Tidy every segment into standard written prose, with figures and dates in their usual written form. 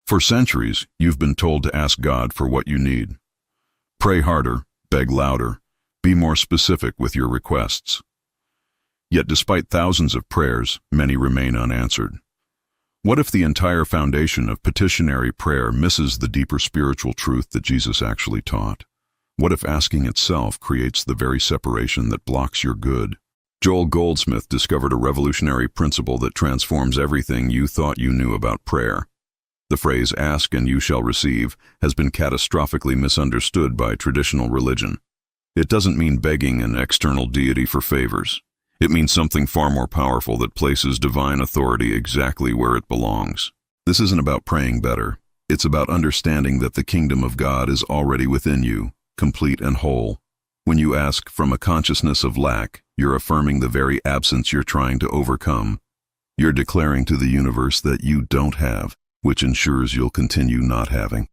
For centuries, you've been told to ask God for what you need. Pray harder, beg louder, be more specific with your requests. Yet despite thousands of prayers, many remain unanswered. What if the entire foundation of petitionary prayer misses the deeper spiritual truth that Jesus actually taught? What if asking itself creates the very separation that blocks your good? Joel Goldsmith discovered a revolutionary principle that transforms everything you thought you knew about prayer. The phrase, "ask and you shall receive," has been catastrophically misunderstood by traditional religion. It doesn't mean begging an external deity for favors. It means something far more powerful that places divine authority exactly where it belongs. This isn't about praying better. It's about understanding that the kingdom of God is already within you, complete and whole. When you ask from a consciousness of lack, you're affirming the very absence you're trying to overcome. You're declaring to the universe that you don't have, which ensures you'll continue not having.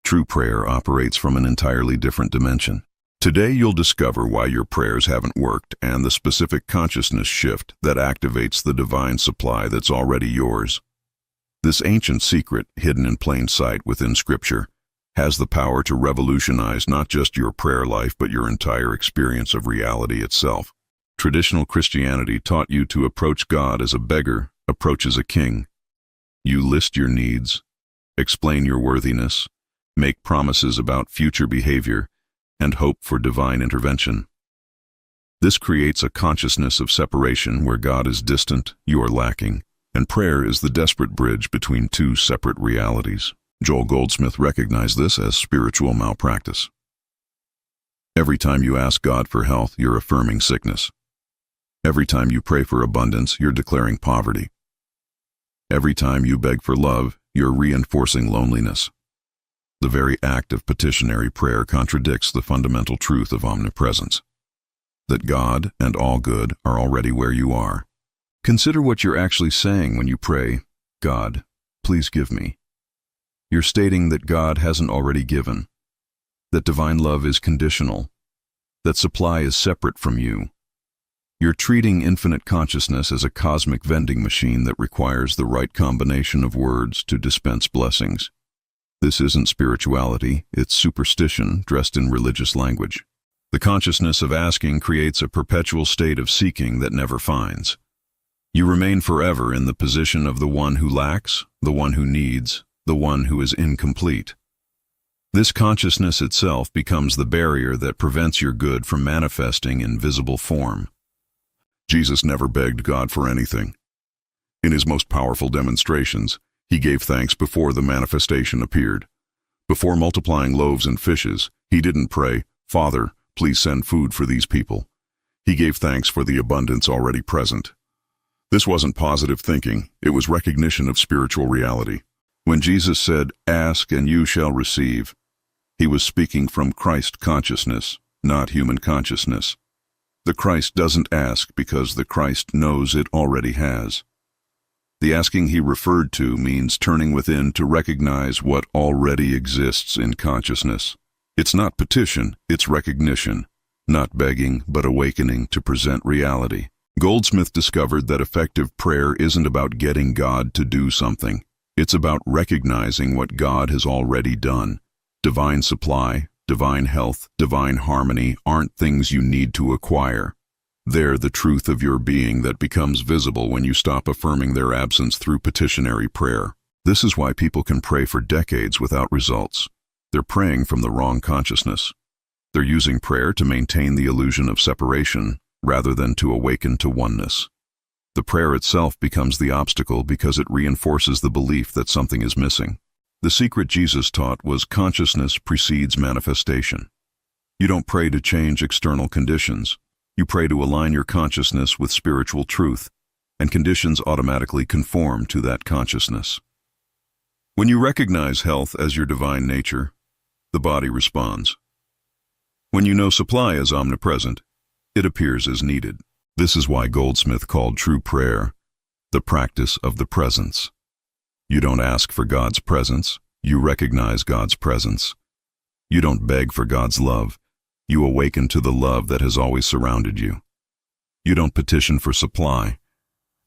True prayer operates from an entirely different dimension. Today you'll discover why your prayers haven't worked and the specific consciousness shift that activates the divine supply that's already yours. This ancient secret, hidden in plain sight within Scripture, has the power to revolutionize not just your prayer life but your entire experience of reality itself. Traditional Christianity taught you to approach God as a beggar approaches a king. You list your needs, explain your worthiness, make promises about future behavior, and hope for divine intervention. This creates a consciousness of separation where God is distant, you are lacking, and prayer is the desperate bridge between two separate realities. Joel Goldsmith recognized this as spiritual malpractice. Every time you ask God for health, you're affirming sickness. Every time you pray for abundance, you're declaring poverty. Every time you beg for love, you're reinforcing loneliness. The very act of petitionary prayer contradicts the fundamental truth of omnipresence, that God and all good are already where you are. Consider what you're actually saying when you pray, "God, please give me." You're stating that God hasn't already given, that divine love is conditional, that supply is separate from you. You're treating infinite consciousness as a cosmic vending machine that requires the right combination of words to dispense blessings. This isn't spirituality, it's superstition dressed in religious language. The consciousness of asking creates a perpetual state of seeking that never finds. You remain forever in the position of the one who lacks, the one who needs, the one who is incomplete. This consciousness itself becomes the barrier that prevents your good from manifesting in visible form. Jesus never begged God for anything. In his most powerful demonstrations, he gave thanks before the manifestation appeared. Before multiplying loaves and fishes, he didn't pray, "Father, please send food for these people." He gave thanks for the abundance already present. This wasn't positive thinking, it was recognition of spiritual reality. When Jesus said, "Ask and you shall receive," he was speaking from Christ consciousness, not human consciousness. The Christ doesn't ask because the Christ knows it already has. The asking he referred to means turning within to recognize what already exists in consciousness. It's not petition, it's recognition, not begging, but awakening to present reality. Goldsmith discovered that effective prayer isn't about getting God to do something. It's about recognizing what God has already done. Divine supply, divine health, divine harmony aren't things you need to acquire. They're the truth of your being that becomes visible when you stop affirming their absence through petitionary prayer. This is why people can pray for decades without results. They're praying from the wrong consciousness. They're using prayer to maintain the illusion of separation rather than to awaken to oneness. The prayer itself becomes the obstacle because it reinforces the belief that something is missing. The secret Jesus taught was consciousness precedes manifestation. You don't pray to change external conditions. You pray to align your consciousness with spiritual truth, and conditions automatically conform to that consciousness. When you recognize health as your divine nature, the body responds. When you know supply is omnipresent, it appears as needed. This is why Goldsmith called true prayer the practice of the presence. You don't ask for God's presence, you recognize God's presence. You don't beg for God's love, you awaken to the love that has always surrounded you. You don't petition for supply,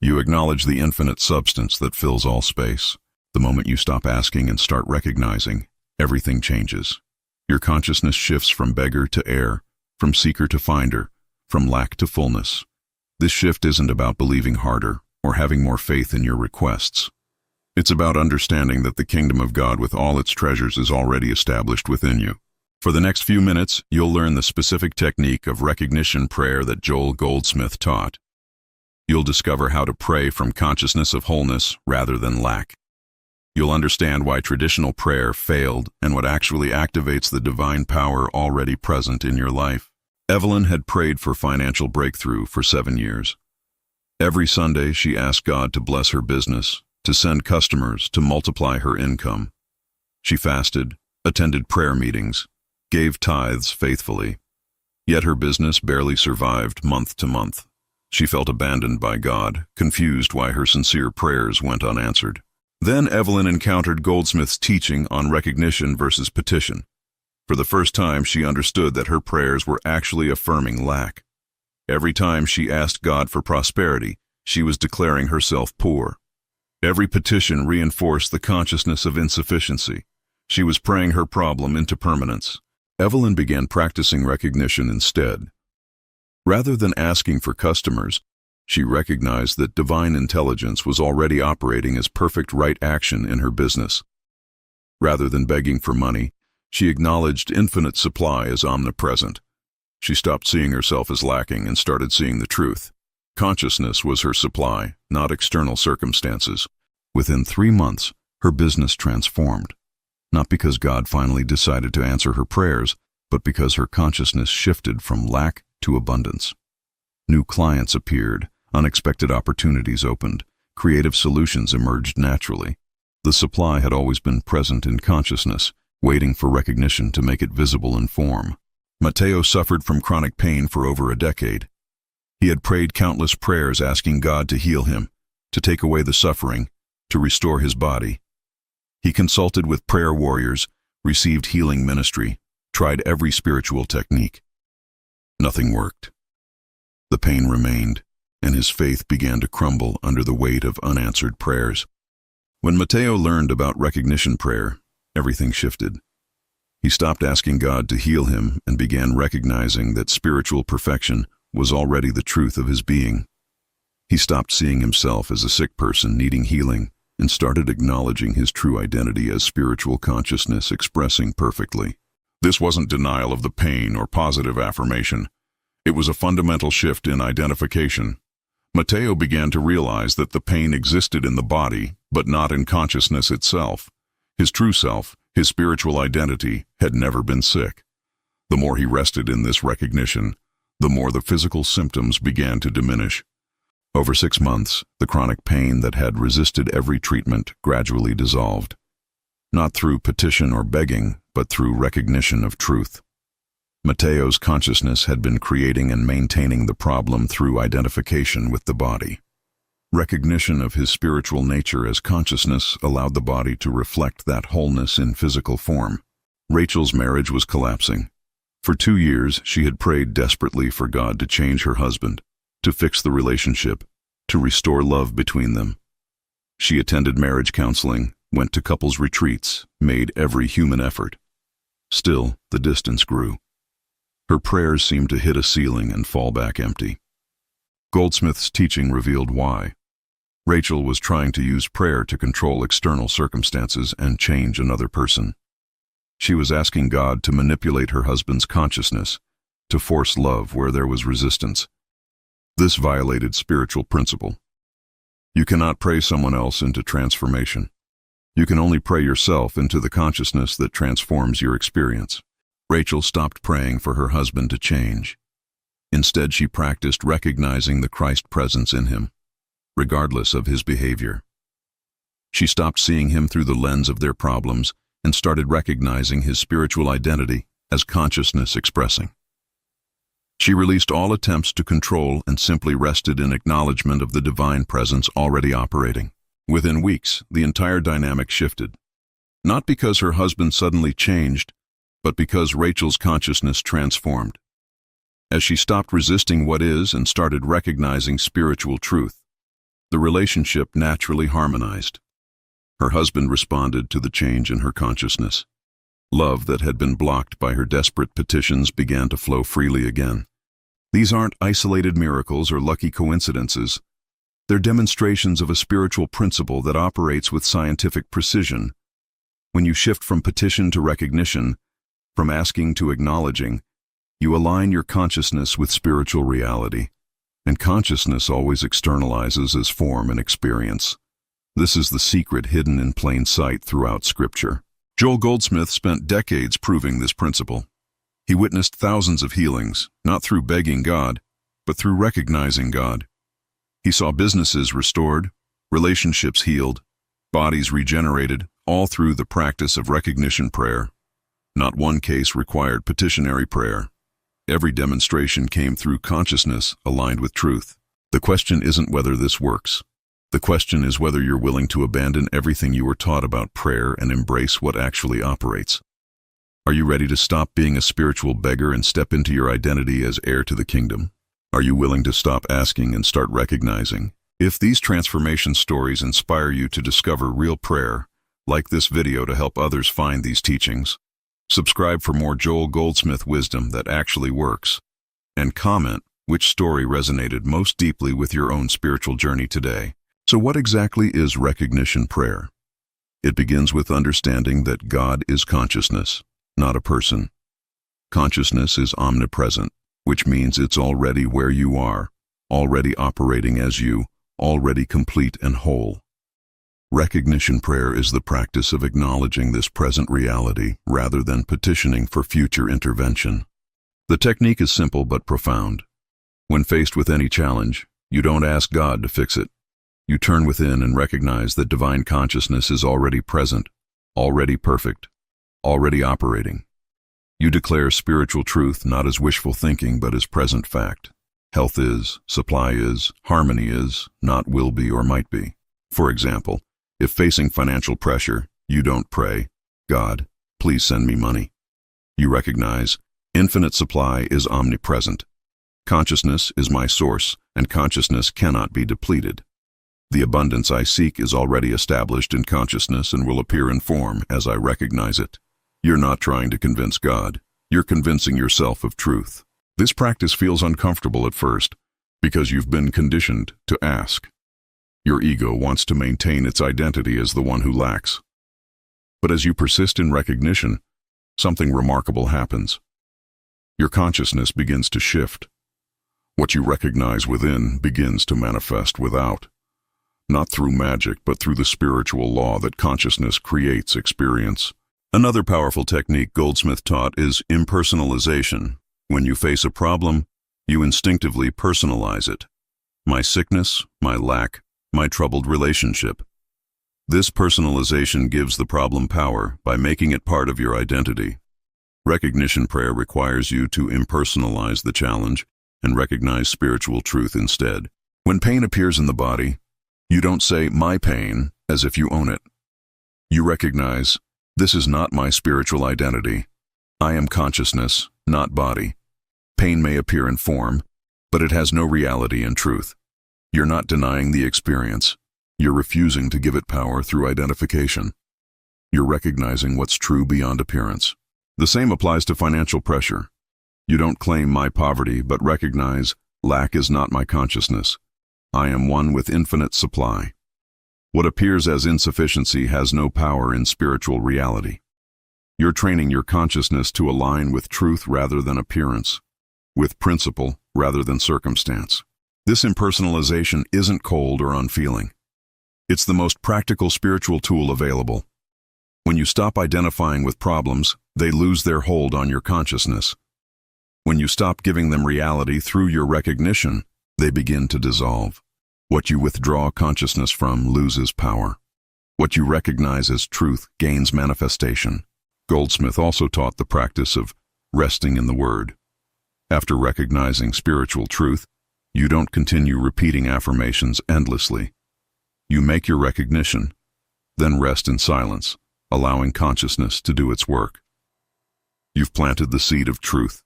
you acknowledge the infinite substance that fills all space. The moment you stop asking and start recognizing, everything changes. Your consciousness shifts from beggar to heir, from seeker to finder, from lack to fullness. This shift isn't about believing harder or having more faith in your requests. It's about understanding that the kingdom of God with all its treasures is already established within you. For the next few minutes, you'll learn the specific technique of recognition prayer that Joel Goldsmith taught. You'll discover how to pray from consciousness of wholeness rather than lack. You'll understand why traditional prayer failed and what actually activates the divine power already present in your life. Evelyn had prayed for financial breakthrough for 7 years. Every Sunday, she asked God to bless her business, to send customers, to multiply her income. She fasted, attended prayer meetings, gave tithes faithfully. Yet her business barely survived month to month. She felt abandoned by God, confused why her sincere prayers went unanswered. Then Evelyn encountered Goldsmith's teaching on recognition versus petition. For the first time, she understood that her prayers were actually affirming lack. Every time she asked God for prosperity, she was declaring herself poor. Every petition reinforced the consciousness of insufficiency. She was praying her problem into permanence. Evelyn began practicing recognition instead. Rather than asking for customers, she recognized that divine intelligence was already operating as perfect right action in her business. Rather than begging for money, she acknowledged infinite supply as omnipresent. She stopped seeing herself as lacking and started seeing the truth. Consciousness was her supply, not external circumstances. Within 3 months, her business transformed. Not because God finally decided to answer her prayers, but because her consciousness shifted from lack to abundance. New clients appeared, unexpected opportunities opened, creative solutions emerged naturally. The supply had always been present in consciousness, waiting for recognition to make it visible in form. Matteo suffered from chronic pain for over a decade. He had prayed countless prayers asking God to heal him, to take away the suffering, to restore his body. He consulted with prayer warriors, received healing ministry, tried every spiritual technique. Nothing worked. The pain remained, and his faith began to crumble under the weight of unanswered prayers. When Matteo learned about recognition prayer, everything shifted. He stopped asking God to heal him and began recognizing that spiritual perfection was already the truth of his being. He stopped seeing himself as a sick person needing healing and started acknowledging his true identity as spiritual consciousness expressing perfectly. This wasn't denial of the pain or positive affirmation. It was a fundamental shift in identification. Matteo began to realize that the pain existed in the body, but not in consciousness itself. His true self, his spiritual identity, had never been sick. The more he rested in this recognition, the more the physical symptoms began to diminish. Over 6 months, the chronic pain that had resisted every treatment gradually dissolved. Not through petition or begging, but through recognition of truth. Matteo's consciousness had been creating and maintaining the problem through identification with the body. Recognition of his spiritual nature as consciousness allowed the body to reflect that wholeness in physical form. Rachel's marriage was collapsing. For 2 years, she had prayed desperately for God to change her husband, to fix the relationship, to restore love between them. She attended marriage counseling, went to couples retreats, made every human effort. Still, the distance grew. Her prayers seemed to hit a ceiling and fall back empty. Goldsmith's teaching revealed why. Rachel was trying to use prayer to control external circumstances and change another person. She was asking God to manipulate her husband's consciousness, to force love where there was resistance. This violated spiritual principle. You cannot pray someone else into transformation. You can only pray yourself into the consciousness that transforms your experience. Rachel stopped praying for her husband to change. Instead, she practiced recognizing the Christ presence in him, regardless of his behavior. She stopped seeing him through the lens of their problems and started recognizing his spiritual identity as consciousness expressing. She released all attempts to control and simply rested in acknowledgement of the divine presence already operating. Within weeks, the entire dynamic shifted. Not because her husband suddenly changed, but because Rachel's consciousness transformed. As she stopped resisting what is and started recognizing spiritual truth, the relationship naturally harmonized. Her husband responded to the change in her consciousness. Love that had been blocked by her desperate petitions began to flow freely again. These aren't isolated miracles or lucky coincidences. They're demonstrations of a spiritual principle that operates with scientific precision. When you shift from petition to recognition, from asking to acknowledging, you align your consciousness with spiritual reality. And consciousness always externalizes as form and experience. This is the secret hidden in plain sight throughout Scripture. Joel Goldsmith spent decades proving this principle. He witnessed thousands of healings, not through begging God, but through recognizing God. He saw businesses restored, relationships healed, bodies regenerated, all through the practice of recognition prayer. Not one case required petitionary prayer. Every demonstration came through consciousness aligned with truth. The question isn't whether this works. The question is whether you're willing to abandon everything you were taught about prayer and embrace what actually operates. Are you ready to stop being a spiritual beggar and step into your identity as heir to the kingdom? Are you willing to stop asking and start recognizing? If these transformation stories inspire you to discover real prayer, like this video to help others find these teachings. Subscribe for more Joel Goldsmith wisdom that actually works. And comment which story resonated most deeply with your own spiritual journey today. So what exactly is recognition prayer? It begins with understanding that God is consciousness, not a person. Consciousness is omnipresent, which means it's already where you are, already operating as you, already complete and whole. Recognition prayer is the practice of acknowledging this present reality rather than petitioning for future intervention. The technique is simple but profound. When faced with any challenge, you don't ask God to fix it. You turn within and recognize that divine consciousness is already present, already perfect, already operating. You declare spiritual truth not as wishful thinking but as present fact. Health is, supply is, harmony is, not will be or might be. For example, if facing financial pressure, you don't pray, God, please send me money. You recognize, infinite supply is omnipresent. Consciousness is my source, and consciousness cannot be depleted. The abundance I seek is already established in consciousness and will appear in form as I recognize it. You're not trying to convince God. You're convincing yourself of truth. This practice feels uncomfortable at first because you've been conditioned to ask. Your ego wants to maintain its identity as the one who lacks. But as you persist in recognition, something remarkable happens. Your consciousness begins to shift. What you recognize within begins to manifest without. Not through magic, but through the spiritual law that consciousness creates experience. Another powerful technique Goldsmith taught is impersonalization. When you face a problem, you instinctively personalize it. My sickness, my lack, my troubled relationship. This personalization gives the problem power by making it part of your identity. Recognition prayer requires you to impersonalize the challenge and recognize spiritual truth instead. When pain appears in the body, you don't say, my pain, as if you own it. You recognize, this is not my spiritual identity. I am consciousness, not body. Pain may appear in form, but it has no reality in truth. You're not denying the experience. You're refusing to give it power through identification. You're recognizing what's true beyond appearance. The same applies to financial pressure. You don't claim my poverty, but recognize, lack is not my consciousness. I am one with infinite supply. What appears as insufficiency has no power in spiritual reality. You're training your consciousness to align with truth rather than appearance, with principle rather than circumstance. This impersonalization isn't cold or unfeeling. It's the most practical spiritual tool available. When you stop identifying with problems, they lose their hold on your consciousness. When you stop giving them reality through your recognition, they begin to dissolve. What you withdraw consciousness from loses power. What you recognize as truth gains manifestation. Goldsmith also taught the practice of resting in the Word. After recognizing spiritual truth, you don't continue repeating affirmations endlessly. You make your recognition, then rest in silence, allowing consciousness to do its work. You've planted the seed of truth.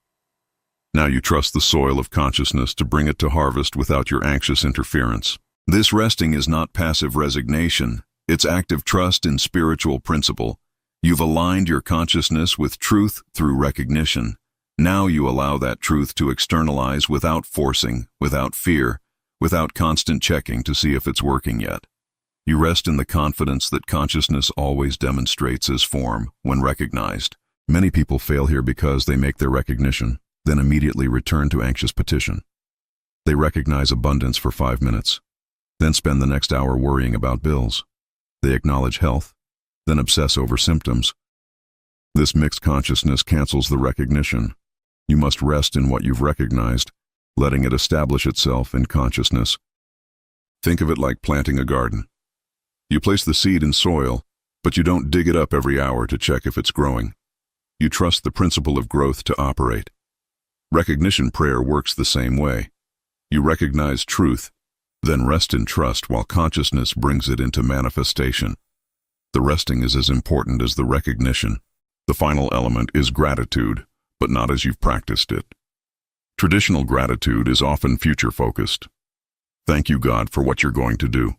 Now you trust the soil of consciousness to bring it to harvest without your anxious interference. This resting is not passive resignation, It's active trust in spiritual principle. You've aligned your consciousness with truth through recognition. Now you allow that truth to externalize without forcing, without fear, without constant checking to see if it's working yet. You rest in the confidence that consciousness always demonstrates as form when recognized. Many people fail here because they make their recognition, then immediately return to anxious petition. They recognize abundance for 5 minutes, then spend the next hour worrying about bills. They acknowledge health, then obsess over symptoms. This mixed consciousness cancels the recognition. You must rest in what you've recognized, letting it establish itself in consciousness. Think of it like planting a garden. You place the seed in soil, but you don't dig it up every hour to check if it's growing. You trust the principle of growth to operate. Recognition prayer works the same way. You recognize truth, then rest in trust while consciousness brings it into manifestation. The resting is as important as the recognition. The final element is gratitude, but not as you've practiced it. Traditional gratitude is often future-focused. Thank you, God, for what you're going to do.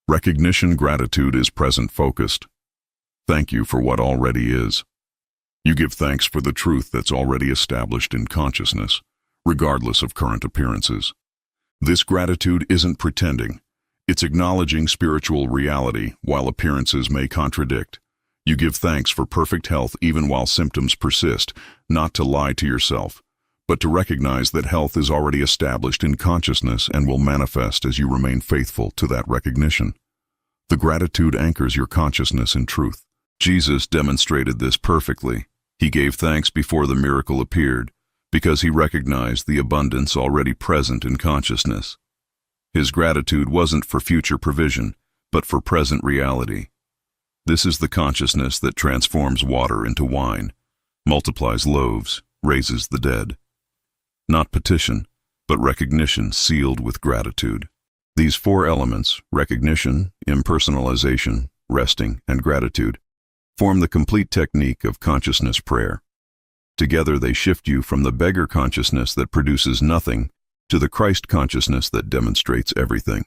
Recognition gratitude is present-focused. Thank you for what already is. You give thanks for the truth that's already established in consciousness, regardless of current appearances. This gratitude isn't pretending. It's acknowledging spiritual reality while appearances may contradict. You give thanks for perfect health even while symptoms persist, not to lie to yourself, but to recognize that health is already established in consciousness and will manifest as you remain faithful to that recognition. The gratitude anchors your consciousness in truth. Jesus demonstrated this perfectly. He gave thanks before the miracle appeared, because he recognized the abundance already present in consciousness. His gratitude wasn't for future provision, but for present reality. This is the consciousness that transforms water into wine, multiplies loaves, raises the dead. Not petition, but recognition sealed with gratitude. These 4 elements, recognition, impersonalization, resting, and gratitude, form the complete technique of consciousness prayer. Together they shift you from the beggar consciousness that produces nothing to the Christ consciousness that demonstrates everything.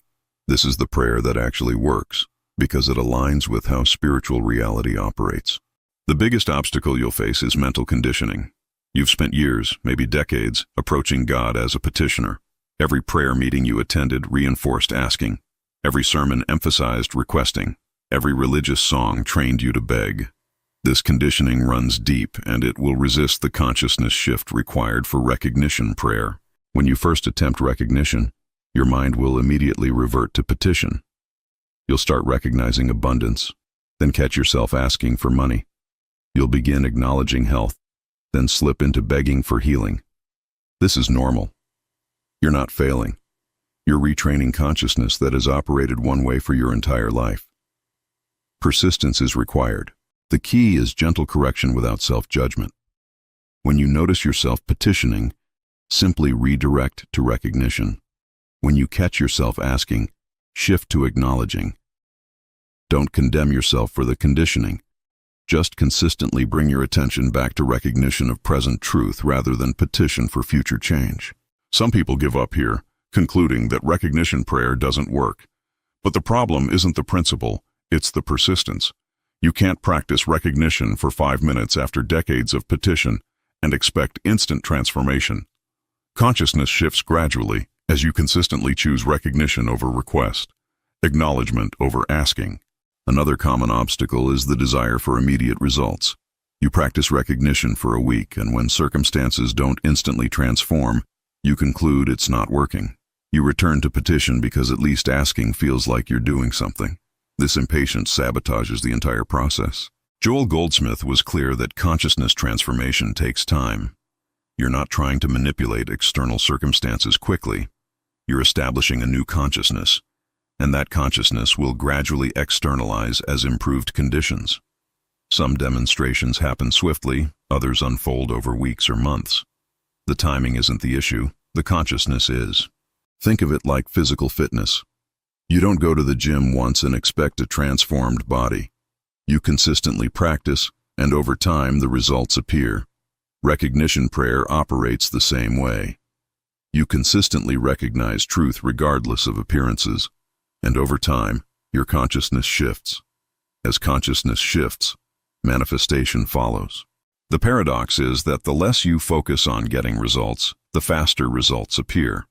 This is the prayer that actually works, because it aligns with how spiritual reality operates. The biggest obstacle you'll face is mental conditioning. You've spent years, maybe decades, approaching God as a petitioner. Every prayer meeting you attended reinforced asking. Every sermon emphasized requesting. Every religious song trained you to beg. This conditioning runs deep, and it will resist the consciousness shift required for recognition prayer. When you first attempt recognition, your mind will immediately revert to petition. You'll start recognizing abundance, then catch yourself asking for money. You'll begin acknowledging health, then slip into begging for healing. This is normal. You're not failing. You're retraining consciousness that has operated one way for your entire life. Persistence is required. The key is gentle correction without self-judgment. When you notice yourself petitioning, simply redirect to recognition. When you catch yourself asking, shift to acknowledging. Don't condemn yourself for the conditioning. Just consistently bring your attention back to recognition of present truth rather than petition for future change. Some people give up here, concluding that recognition prayer doesn't work. But the problem isn't the principle, it's the persistence. You can't practice recognition for 5 minutes after decades of petition and expect instant transformation. Consciousness shifts gradually as you consistently choose recognition over request, acknowledgement over asking. Another common obstacle is the desire for immediate results. You practice recognition for a week, and when circumstances don't instantly transform, you conclude it's not working. You return to petition because at least asking feels like you're doing something. This impatience sabotages the entire process. Joel Goldsmith was clear that consciousness transformation takes time. You're not trying to manipulate external circumstances quickly. You're establishing a new consciousness, and that consciousness will gradually externalize as improved conditions. Some demonstrations happen swiftly, others unfold over weeks or months. The timing isn't the issue, the consciousness is. Think of it like physical fitness. You don't go to the gym once and expect a transformed body. You consistently practice, and over time the results appear. Recognition prayer operates the same way. You consistently recognize truth regardless of appearances, and over time, your consciousness shifts. As consciousness shifts, manifestation follows. The paradox is that the less you focus on getting results, the faster results appear.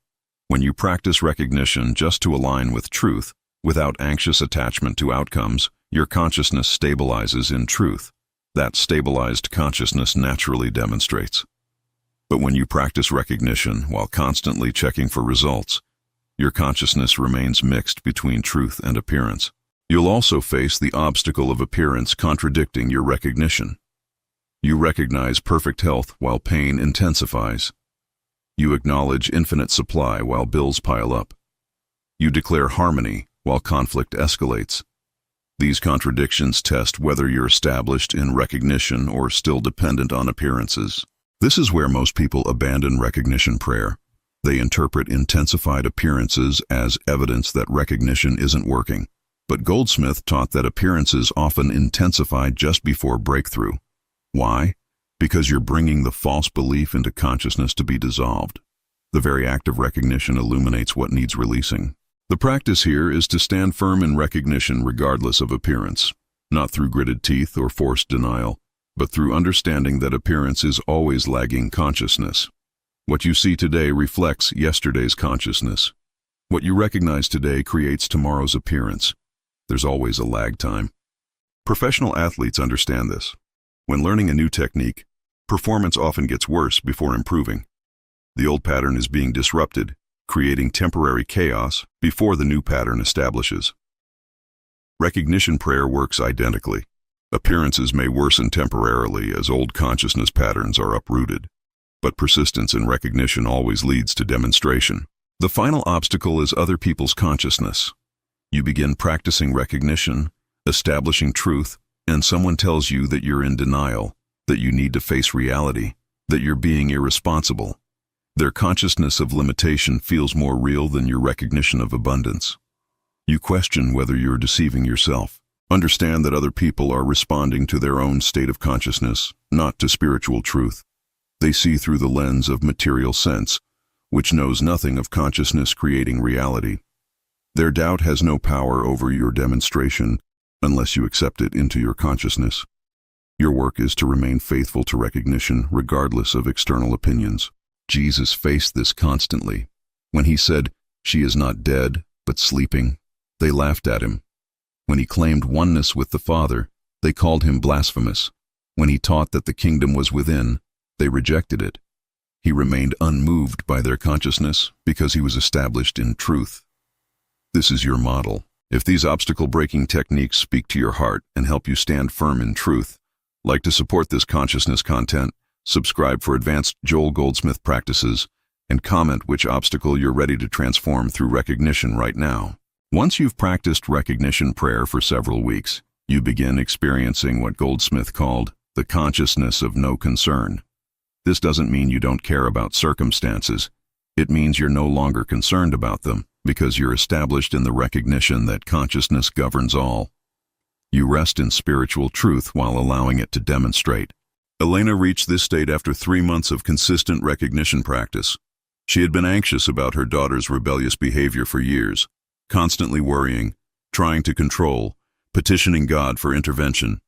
When you practice recognition just to align with truth, without anxious attachment to outcomes, your consciousness stabilizes in truth. That stabilized consciousness naturally demonstrates. But when you practice recognition while constantly checking for results, your consciousness remains mixed between truth and appearance. You'll also face the obstacle of appearance contradicting your recognition. You recognize perfect health while pain intensifies. You acknowledge infinite supply while bills pile up. You declare harmony while conflict escalates. These contradictions test whether you're established in recognition or still dependent on appearances. This is where most people abandon recognition prayer. They interpret intensified appearances as evidence that recognition isn't working. But Goldsmith taught that appearances often intensify just before breakthrough. Why? Because you're bringing the false belief into consciousness to be dissolved. The very act of recognition illuminates what needs releasing. The practice here is to stand firm in recognition regardless of appearance, not through gritted teeth or forced denial, but through understanding that appearance is always lagging consciousness. What you see today reflects yesterday's consciousness. What you recognize today creates tomorrow's appearance. There's always a lag time. Professional athletes understand this. When learning a new technique, performance often gets worse before improving. The old pattern is being disrupted, creating temporary chaos before the new pattern establishes. Recognition prayer works identically. Appearances may worsen temporarily as old consciousness patterns are uprooted, but persistence in recognition always leads to demonstration. The final obstacle is other people's consciousness. You begin practicing recognition, establishing truth, and someone tells you that you're in denial, that you need to face reality, that you're being irresponsible. Their consciousness of limitation feels more real than your recognition of abundance. You question whether you're deceiving yourself. Understand that other people are responding to their own state of consciousness, not to spiritual truth. They see through the lens of material sense, which knows nothing of consciousness creating reality. Their doubt has no power over your demonstration unless you accept it into your consciousness. Your work is to remain faithful to recognition regardless of external opinions. Jesus faced this constantly. When he said, "She is not dead, but sleeping," they laughed at him. When he claimed oneness with the Father, they called him blasphemous. When he taught that the kingdom was within, they rejected it. He remained unmoved by their consciousness because he was established in truth. This is your model. If these obstacle-breaking techniques speak to your heart and help you stand firm in truth, like to support this consciousness content, subscribe for advanced Joel Goldsmith practices, and comment which obstacle you're ready to transform through recognition right now. Once you've practiced recognition prayer for several weeks, you begin experiencing what Goldsmith called the consciousness of no concern. This doesn't mean you don't care about circumstances. It means you're no longer concerned about them, because you're established in the recognition that consciousness governs all. You rest in spiritual truth while allowing it to demonstrate. Elena reached this state after 3 months of consistent recognition practice. She had been anxious about her daughter's rebellious behavior for years, constantly worrying, trying to control, petitioning God for intervention.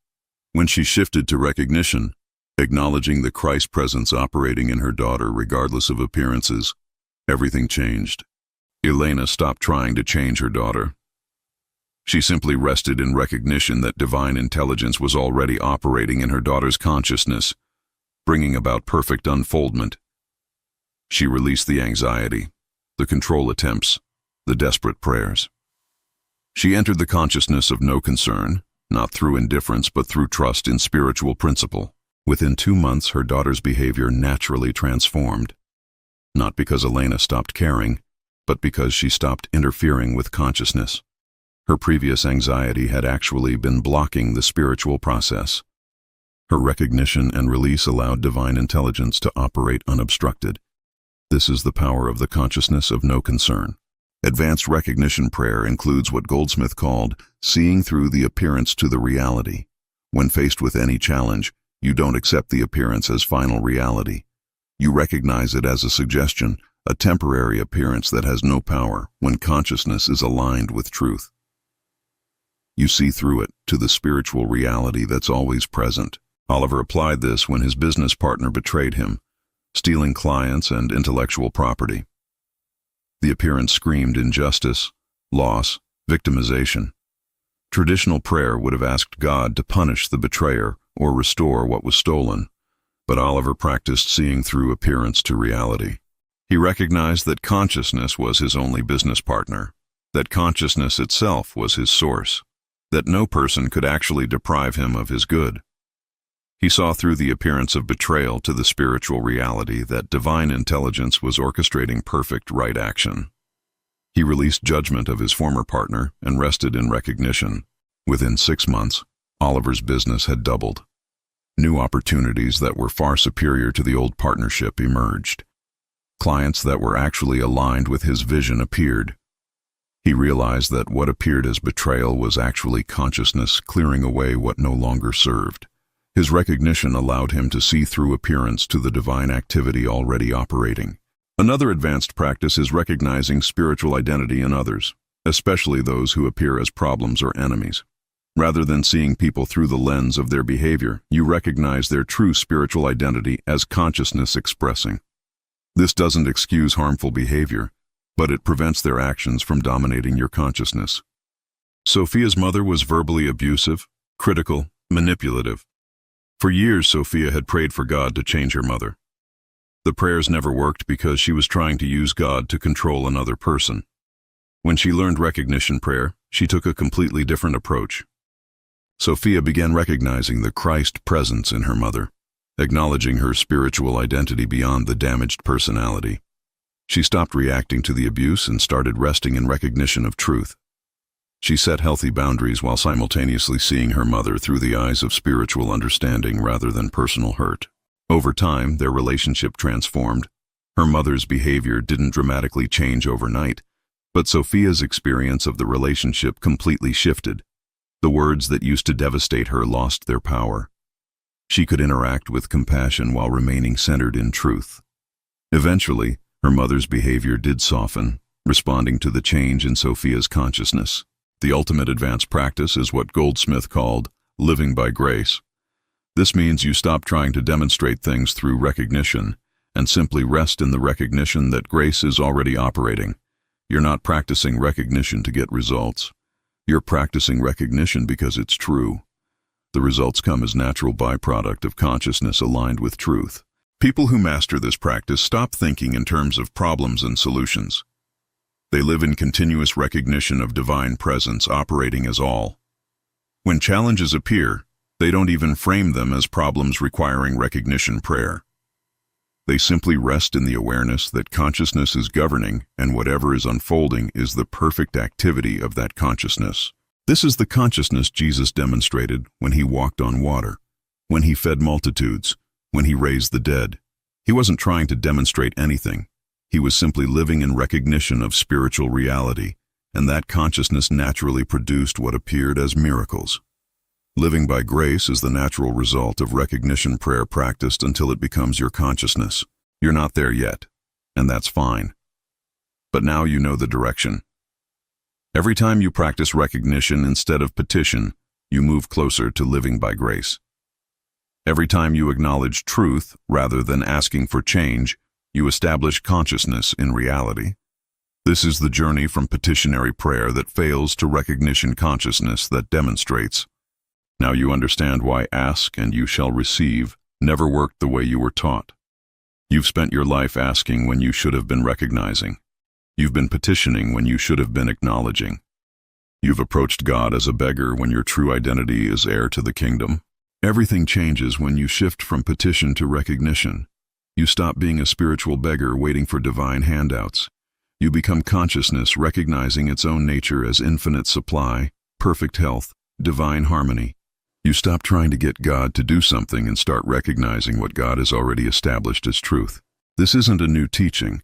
When she shifted to recognition, acknowledging the Christ presence operating in her daughter regardless of appearances, everything changed. Elena stopped trying to change her daughter. She simply rested in recognition that divine intelligence was already operating in her daughter's consciousness, bringing about perfect unfoldment. She released the anxiety, the control attempts, the desperate prayers. She entered the consciousness of no concern, not through indifference but through trust in spiritual principle. Within 2 months, her daughter's behavior naturally transformed, not because Elena stopped caring, but because she stopped interfering with consciousness. Her previous anxiety had actually been blocking the spiritual process. Her recognition and release allowed divine intelligence to operate unobstructed. This is the power of the consciousness of no concern. Advanced recognition prayer includes what Goldsmith called seeing through the appearance to the reality. When faced with any challenge, you don't accept the appearance as final reality. You recognize it as a suggestion, a temporary appearance that has no power when consciousness is aligned with truth. You see through it to the spiritual reality that's always present. Oliver applied this when his business partner betrayed him, stealing clients and intellectual property. The appearance screamed injustice, loss, victimization. Traditional prayer would have asked God to punish the betrayer or restore what was stolen, but Oliver practiced seeing through appearance to reality. He recognized that consciousness was his only business partner, that consciousness itself was his source, that no person could actually deprive him of his good. He saw through the appearance of betrayal to the spiritual reality that divine intelligence was orchestrating perfect right action. He released judgment of his former partner and rested in recognition. Within 6 months, Oliver's business had doubled. New opportunities that were far superior to the old partnership emerged. Clients that were actually aligned with his vision appeared. He realized that what appeared as betrayal was actually consciousness clearing away what no longer served. His recognition allowed him to see through appearance to the divine activity already operating. Another advanced practice is recognizing spiritual identity in others, especially those who appear as problems or enemies. Rather than seeing people through the lens of their behavior, you recognize their true spiritual identity as consciousness expressing. This doesn't excuse harmful behavior, but it prevents their actions from dominating your consciousness. Sophia's mother was verbally abusive, critical, manipulative. For years, Sophia had prayed for God to change her mother. The prayers never worked because she was trying to use God to control another person. When she learned recognition prayer, she took a completely different approach. Sophia began recognizing the Christ presence in her mother, acknowledging her spiritual identity beyond the damaged personality. She stopped reacting to the abuse and started resting in recognition of truth. She set healthy boundaries while simultaneously seeing her mother through the eyes of spiritual understanding rather than personal hurt. Over time, their relationship transformed. Her mother's behavior didn't dramatically change overnight, but Sophia's experience of the relationship completely shifted. The words that used to devastate her lost their power. She could interact with compassion while remaining centered in truth. Eventually, her mother's behavior did soften, responding to the change in Sophia's consciousness. The ultimate advanced practice is what Goldsmith called living by grace. This means you stop trying to demonstrate things through recognition and simply rest in the recognition that grace is already operating. You're not practicing recognition to get results. You're practicing recognition because it's true. The results come as natural byproduct of consciousness aligned with truth. People who master this practice stop thinking in terms of problems and solutions. They live in continuous recognition of divine presence operating as all. When challenges appear, they don't even frame them as problems requiring recognition prayer. They simply rest in the awareness that consciousness is governing and whatever is unfolding is the perfect activity of that consciousness. This is the consciousness Jesus demonstrated when he walked on water, when he fed multitudes, when he raised the dead. He wasn't trying to demonstrate anything. He was simply living in recognition of spiritual reality, and that consciousness naturally produced what appeared as miracles. Living by grace is the natural result of recognition prayer practiced until it becomes your consciousness. You're not there yet, and that's fine. But now you know the direction. Every time you practice recognition instead of petition, you move closer to living by grace. Every time you acknowledge truth rather than asking for change, you establish consciousness in reality. This is the journey from petitionary prayer that fails to recognition consciousness that demonstrates. Now you understand why ask and you shall receive never worked the way you were taught. You've spent your life asking when you should have been recognizing. You've been petitioning when you should have been acknowledging. You've approached God as a beggar when your true identity is heir to the kingdom. Everything changes when you shift from petition to recognition. You stop being a spiritual beggar waiting for divine handouts. You become consciousness recognizing its own nature as infinite supply, perfect health, divine harmony. You stop trying to get God to do something and start recognizing what God has already established as truth. This isn't a new teaching.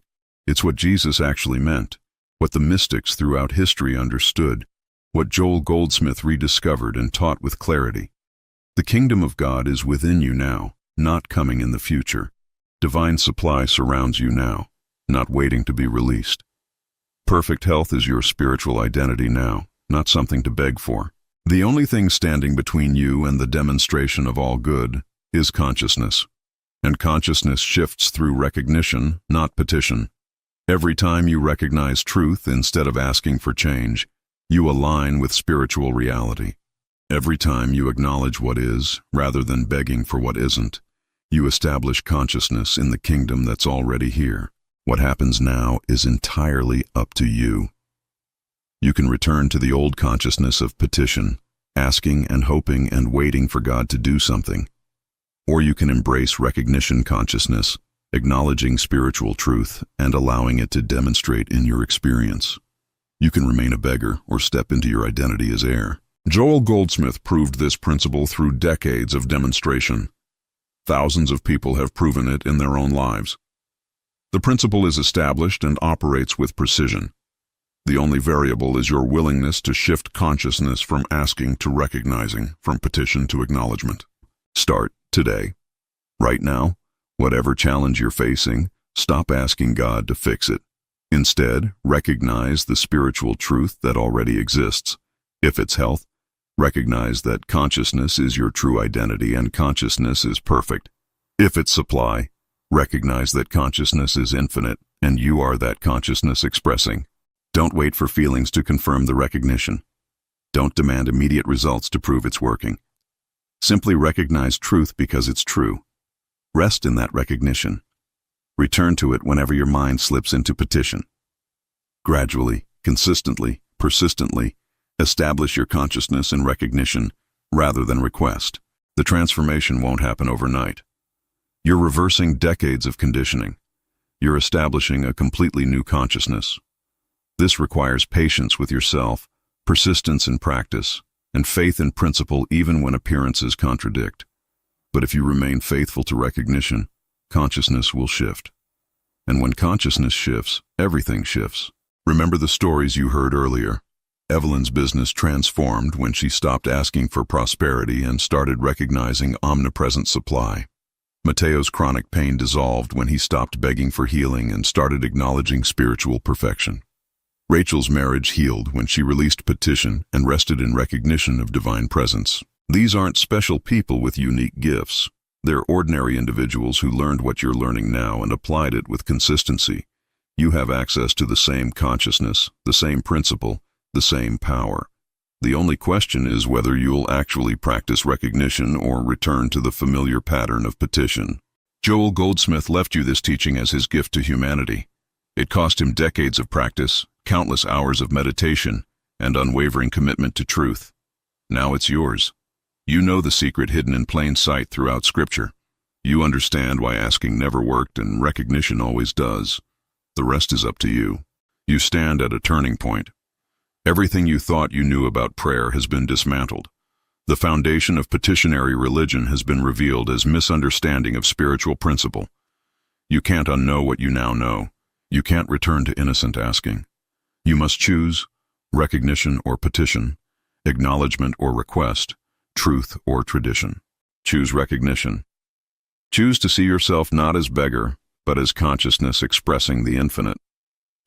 It's what Jesus actually meant, what the mystics throughout history understood, what Joel Goldsmith rediscovered and taught with clarity. The kingdom of God is within you now, not coming in the future. Divine supply surrounds you now, not waiting to be released. Perfect health is your spiritual identity now, not something to beg for. The only thing standing between you and the demonstration of all good is consciousness. And consciousness shifts through recognition, not petition. Every time you recognize truth instead of asking for change, you align with spiritual reality. Every time you acknowledge what is, rather than begging for what isn't, you establish consciousness in the kingdom that's already here. What happens now is entirely up to you. You can return to the old consciousness of petition, asking and hoping and waiting for God to do something. Or you can embrace recognition consciousness, acknowledging spiritual truth and allowing it to demonstrate in your experience. You can remain a beggar or step into your identity as heir. Joel Goldsmith proved this principle through decades of demonstration. Thousands of people have proven it in their own lives. The principle is established and operates with precision. The only variable is your willingness to shift consciousness from asking to recognizing, from petition to acknowledgement. Start today. Right now, whatever challenge you're facing, stop asking God to fix it. Instead, recognize the spiritual truth that already exists. If it's health, recognize that consciousness is your true identity and consciousness is perfect. If it's supply, recognize that consciousness is infinite and you are that consciousness expressing. Don't wait for feelings to confirm the recognition. Don't demand immediate results to prove it's working. Simply recognize truth because it's true. Rest in that recognition. Return to it whenever your mind slips into petition. Gradually, consistently, persistently, establish your consciousness in recognition rather than request. The transformation won't happen overnight. You're reversing decades of conditioning. You're establishing a completely new consciousness. This requires patience with yourself, persistence in practice, and faith in principle even when appearances contradict. But if you remain faithful to recognition, consciousness will shift. And when consciousness shifts, everything shifts. Remember the stories you heard earlier. Evelyn's business transformed when she stopped asking for prosperity and started recognizing omnipresent supply. Mateo's chronic pain dissolved when he stopped begging for healing and started acknowledging spiritual perfection. Rachel's marriage healed when she released petition and rested in recognition of divine presence. These aren't special people with unique gifts. They're ordinary individuals who learned what you're learning now and applied it with consistency. You have access to the same consciousness, the same principle, the same power. The only question is whether you'll actually practice recognition or return to the familiar pattern of petition. Joel Goldsmith left you this teaching as his gift to humanity. It cost him decades of practice, countless hours of meditation, and unwavering commitment to truth. Now it's yours. You know the secret hidden in plain sight throughout Scripture. You understand why asking never worked and recognition always does. The rest is up to you. You stand at a turning point. Everything you thought you knew about prayer has been dismantled. The foundation of petitionary religion has been revealed as misunderstanding of spiritual principle. You can't unknow what you now know. You can't return to innocent asking. You must choose recognition or petition, acknowledgement or request, truth or tradition. Choose recognition. Choose to see yourself not as beggar, but as consciousness expressing the infinite.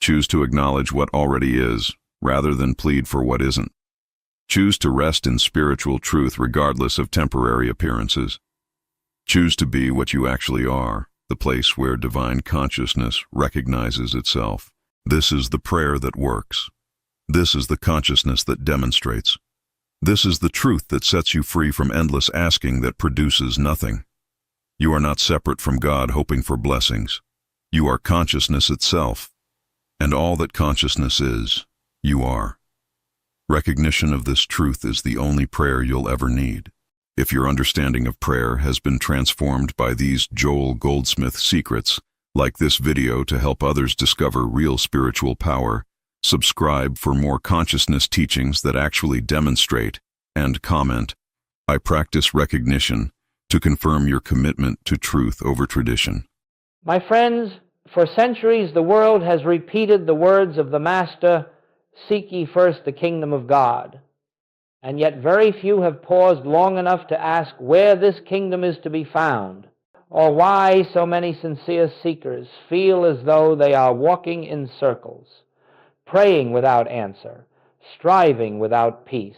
Choose to acknowledge what already is, rather than plead for what isn't. Choose to rest in spiritual truth regardless of temporary appearances. Choose to be what you actually are, the place where divine consciousness recognizes itself. This is the prayer that works. This is the consciousness that demonstrates. This is the truth that sets you free from endless asking that produces nothing. You are not separate from God hoping for blessings. You are consciousness itself. And all that consciousness is, you are. Recognition of this truth is the only prayer you'll ever need. If your understanding of prayer has been transformed by these Joel Goldsmith secrets, like this video to help others discover real spiritual power, subscribe for more consciousness teachings that actually demonstrate, and comment, I practice recognition, to confirm your commitment to truth over tradition. My friends, for centuries the world has repeated the words of the Master, "Seek ye first the kingdom of God." And yet very few have paused long enough to ask where this kingdom is to be found, or why so many sincere seekers feel as though they are walking in circles, praying without answer, striving without peace.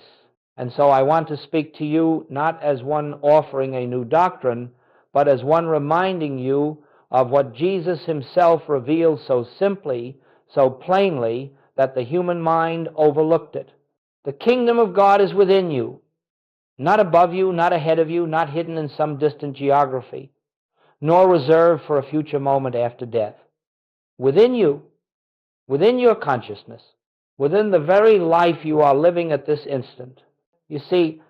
And so I want to speak to you not as one offering a new doctrine, but as one reminding you of what Jesus himself revealed so simply, so plainly, that the human mind overlooked it. The kingdom of God is within you, not above you, not ahead of you, not hidden in some distant geography, nor reserved for a future moment after death. Within you, within your consciousness, within the very life you are living at this instant. You see,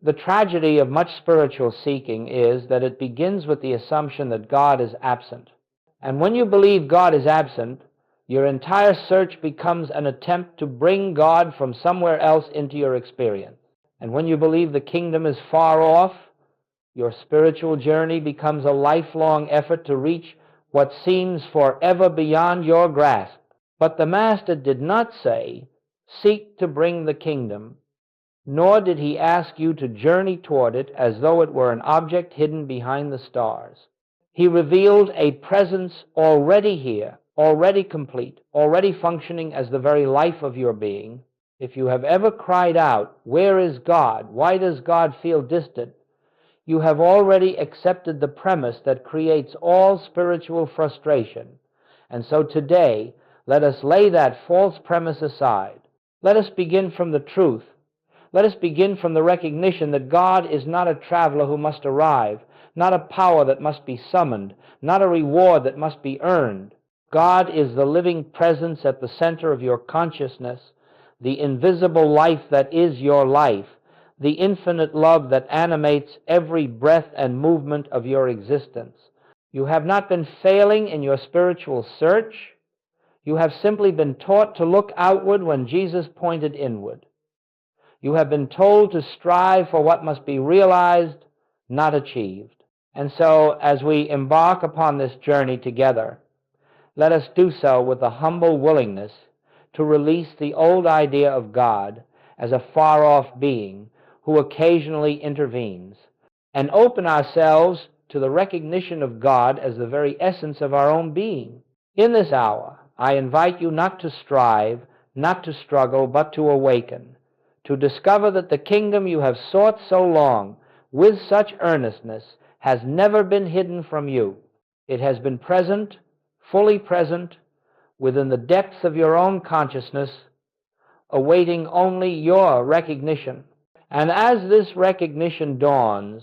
the tragedy of much spiritual seeking is that it begins with the assumption that God is absent. And when you believe God is absent, your entire search becomes an attempt to bring God from somewhere else into your experience. And when you believe the kingdom is far off, your spiritual journey becomes a lifelong effort to reach what seems forever beyond your grasp. But the Master did not say, "Seek to bring the kingdom," nor did he ask you to journey toward it as though it were an object hidden behind the stars. He revealed a presence already here, already complete, already functioning as the very life of your being. If you have ever cried out, "Where is God? Why does God feel distant?" you have already accepted the premise that creates all spiritual frustration. And so today, let us lay that false premise aside. Let us begin from the truth. Let us begin from the recognition that God is not a traveler who must arrive, not a power that must be summoned, not a reward that must be earned. God is the living presence at the center of your consciousness, the invisible life that is your life, the infinite love that animates every breath and movement of your existence. You have not been failing in your spiritual search. You have simply been taught to look outward when Jesus pointed inward. You have been told to strive for what must be realized, not achieved. And so, as we embark upon this journey together, let us do so with a humble willingness to release the old idea of God as a far-off being who occasionally intervenes, and open ourselves to the recognition of God as the very essence of our own being. In this hour, I invite you not to strive, not to struggle, but to awaken, to discover that the kingdom you have sought so long with such earnestness has never been hidden from you. It has been present, fully present, within the depths of your own consciousness, awaiting only your recognition. And as this recognition dawns,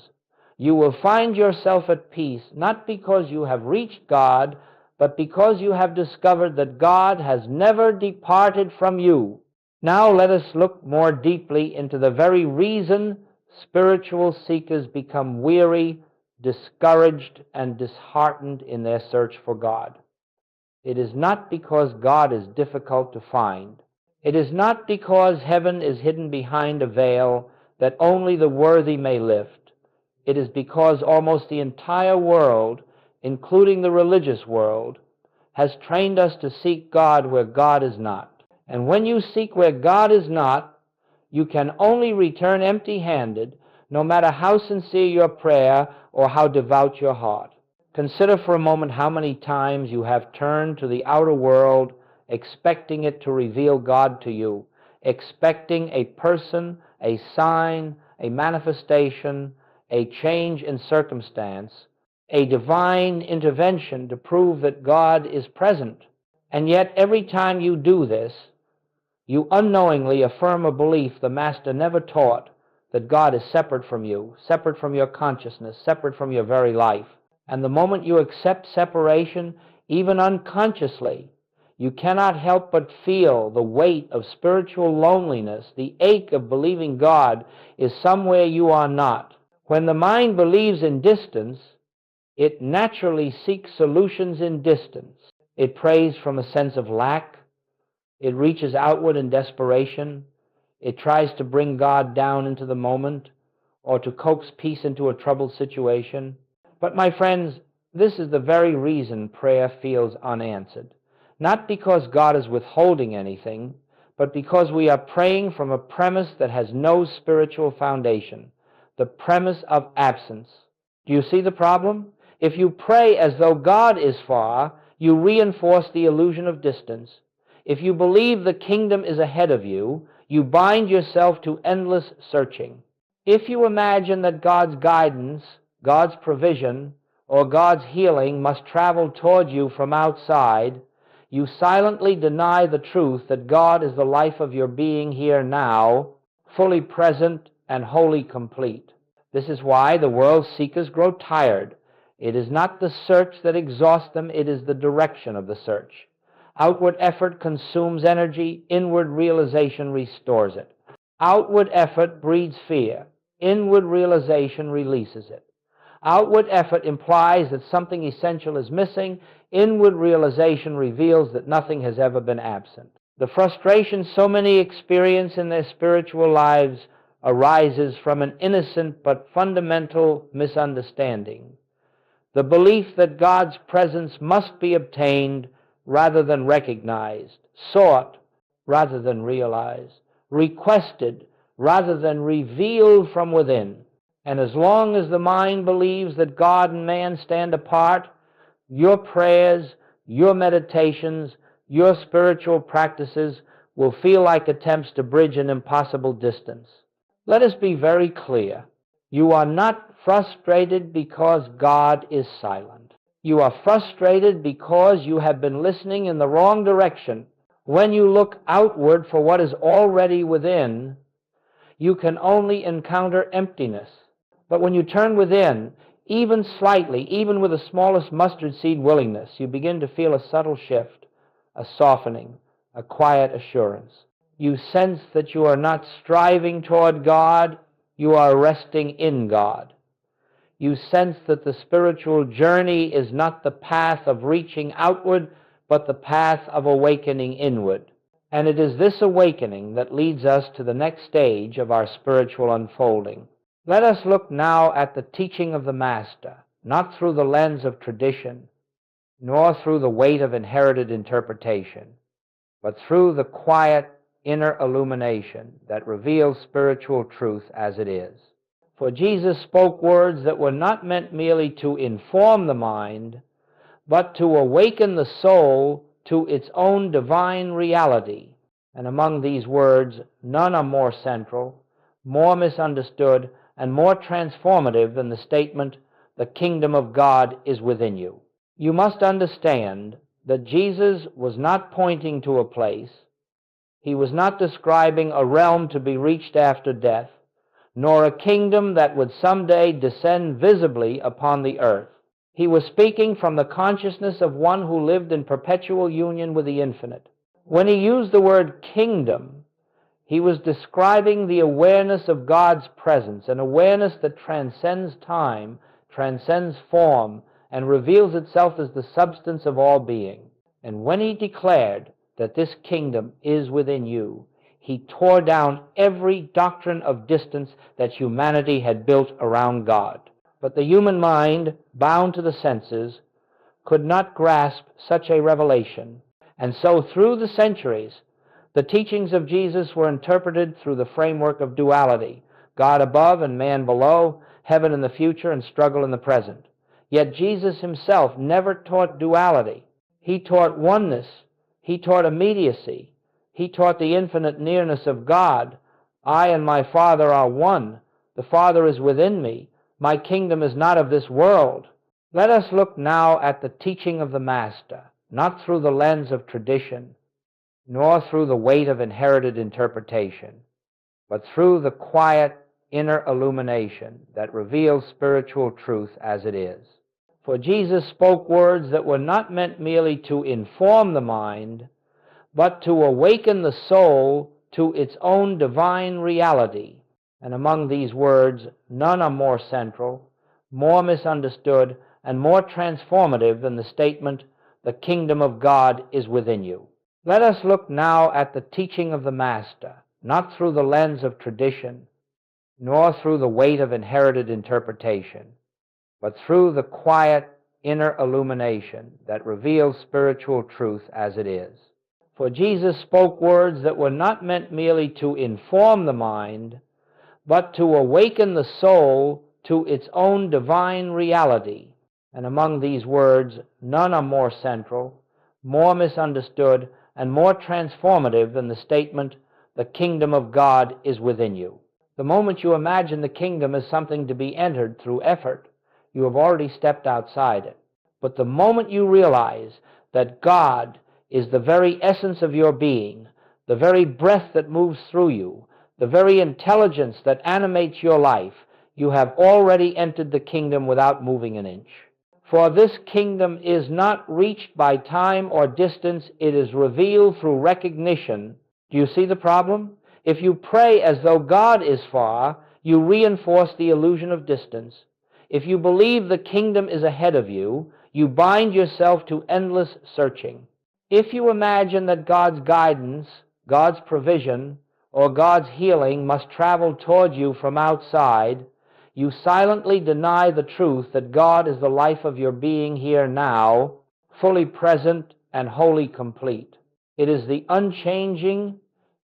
you will find yourself at peace, not because you have reached God, but because you have discovered that God has never departed from you. Now let us look more deeply into the very reason spiritual seekers become weary, discouraged, and disheartened in their search for God. It is not because God is difficult to find. It is not because heaven is hidden behind a veil that only the worthy may lift. It is because almost the entire world, including the religious world, has trained us to seek God where God is not. And when you seek where God is not, you can only return empty-handed, no matter how sincere your prayer or how devout your heart. Consider for a moment how many times you have turned to the outer world expecting it to reveal God to you, expecting a person, a sign, a manifestation, a change in circumstance, a divine intervention to prove that God is present. And yet every time you do this, you unknowingly affirm a belief the Master never taught, that God is separate from you, separate from your consciousness, separate from your very life. And the moment you accept separation, even unconsciously, you cannot help but feel the weight of spiritual loneliness, the ache of believing God is somewhere you are not. When the mind believes in distance, it naturally seeks solutions in distance. It prays from a sense of lack. It reaches outward in desperation. It tries to bring God down into the moment or to coax peace into a troubled situation. But my friends, this is the very reason prayer feels unanswered. Not because God is withholding anything, but because we are praying from a premise that has no spiritual foundation, the premise of absence. Do you see the problem? If you pray as though God is far, you reinforce the illusion of distance. If you believe the kingdom is ahead of you, You bind yourself to endless searching. If you imagine that God's guidance, God's provision, or God's healing must travel toward you from outside, you silently deny the truth that God is the life of your being here now, fully present and wholly complete. This is why the world's seekers grow tired. It is not the search that exhausts them, it is the direction of the search. Outward effort consumes energy, inward realization restores it. Outward effort breeds fear, inward realization releases it. Outward effort implies that something essential is missing, inward realization reveals that nothing has ever been absent. The frustration so many experience in their spiritual lives arises from an innocent but fundamental misunderstanding. The belief that God's presence must be obtained rather than recognized, sought rather than realized, requested rather than revealed from within. And as long as the mind believes that God and man stand apart, your prayers, your meditations, your spiritual practices will feel like attempts to bridge an impossible distance. Let us be very clear. You are not frustrated because God is silent. You are frustrated because you have been listening in the wrong direction. When you look outward for what is already within, you can only encounter emptiness. But when you turn within, even slightly, even with the smallest mustard seed willingness, you begin to feel a subtle shift, a softening, a quiet assurance. You sense that you are not striving toward God, you are resting in God. You sense that the spiritual journey is not the path of reaching outward, but the path of awakening inward. And it is this awakening that leads us to the next stage of our spiritual unfolding. Let us look now at the teaching of the Master, not through the lens of tradition, nor through the weight of inherited interpretation, but through the quiet inner illumination that reveals spiritual truth as it is. For Jesus spoke words that were not meant merely to inform the mind, but to awaken the soul to its own divine reality. And among these words, none are more central, more misunderstood, and more transformative than the statement, "The kingdom of God is within you." You must understand that Jesus was not pointing to a place. He was not describing a realm to be reached after death, nor a kingdom that would someday descend visibly upon the earth. He was speaking from the consciousness of one who lived in perpetual union with the infinite. When he used the word kingdom, he was describing the awareness of God's presence, an awareness that transcends time, transcends form, and reveals itself as the substance of all being. And when he declared that this kingdom is within you, he tore down every doctrine of distance that humanity had built around God. But the human mind, bound to the senses, could not grasp such a revelation. And so through the centuries, the teachings of Jesus were interpreted through the framework of duality, God above and man below, heaven in the future and struggle in the present. Yet Jesus himself never taught duality. He taught oneness. He taught immediacy. He taught the infinite nearness of God. I and my Father are one. The Father is within me. My kingdom is not of this world. Let us look now at the teaching of the Master, not through the lens of tradition, nor through the weight of inherited interpretation, but through the quiet inner illumination that reveals spiritual truth as it is. For Jesus spoke words that were not meant merely to inform the mind, but to awaken the soul to its own divine reality. And among these words, none are more central, more misunderstood, and more transformative than the statement, "The kingdom of God is within you." Let us look now at the teaching of the Master, not through the lens of tradition, nor through the weight of inherited interpretation, but through the quiet inner illumination that reveals spiritual truth as it is. For Jesus spoke words that were not meant merely to inform the mind, but to awaken the soul to its own divine reality. And among these words, none are more central, more misunderstood, and more transformative than the statement, The kingdom of God is within you. The moment you imagine the kingdom as something to be entered through effort, you have already stepped outside it. But the moment you realize that God is the very essence of your being, the very breath that moves through you, the very intelligence that animates your life, you have already entered the kingdom without moving an inch. For this kingdom is not reached by time or distance, it is revealed through recognition. Do you see the problem? If you pray as though God is far, you reinforce the illusion of distance. If you believe the kingdom is ahead of you, you bind yourself to endless searching. If you imagine that God's guidance, God's provision, or God's healing must travel toward you from outside, you silently deny the truth that God is the life of your being here now, fully present and wholly complete. It is the unchanging,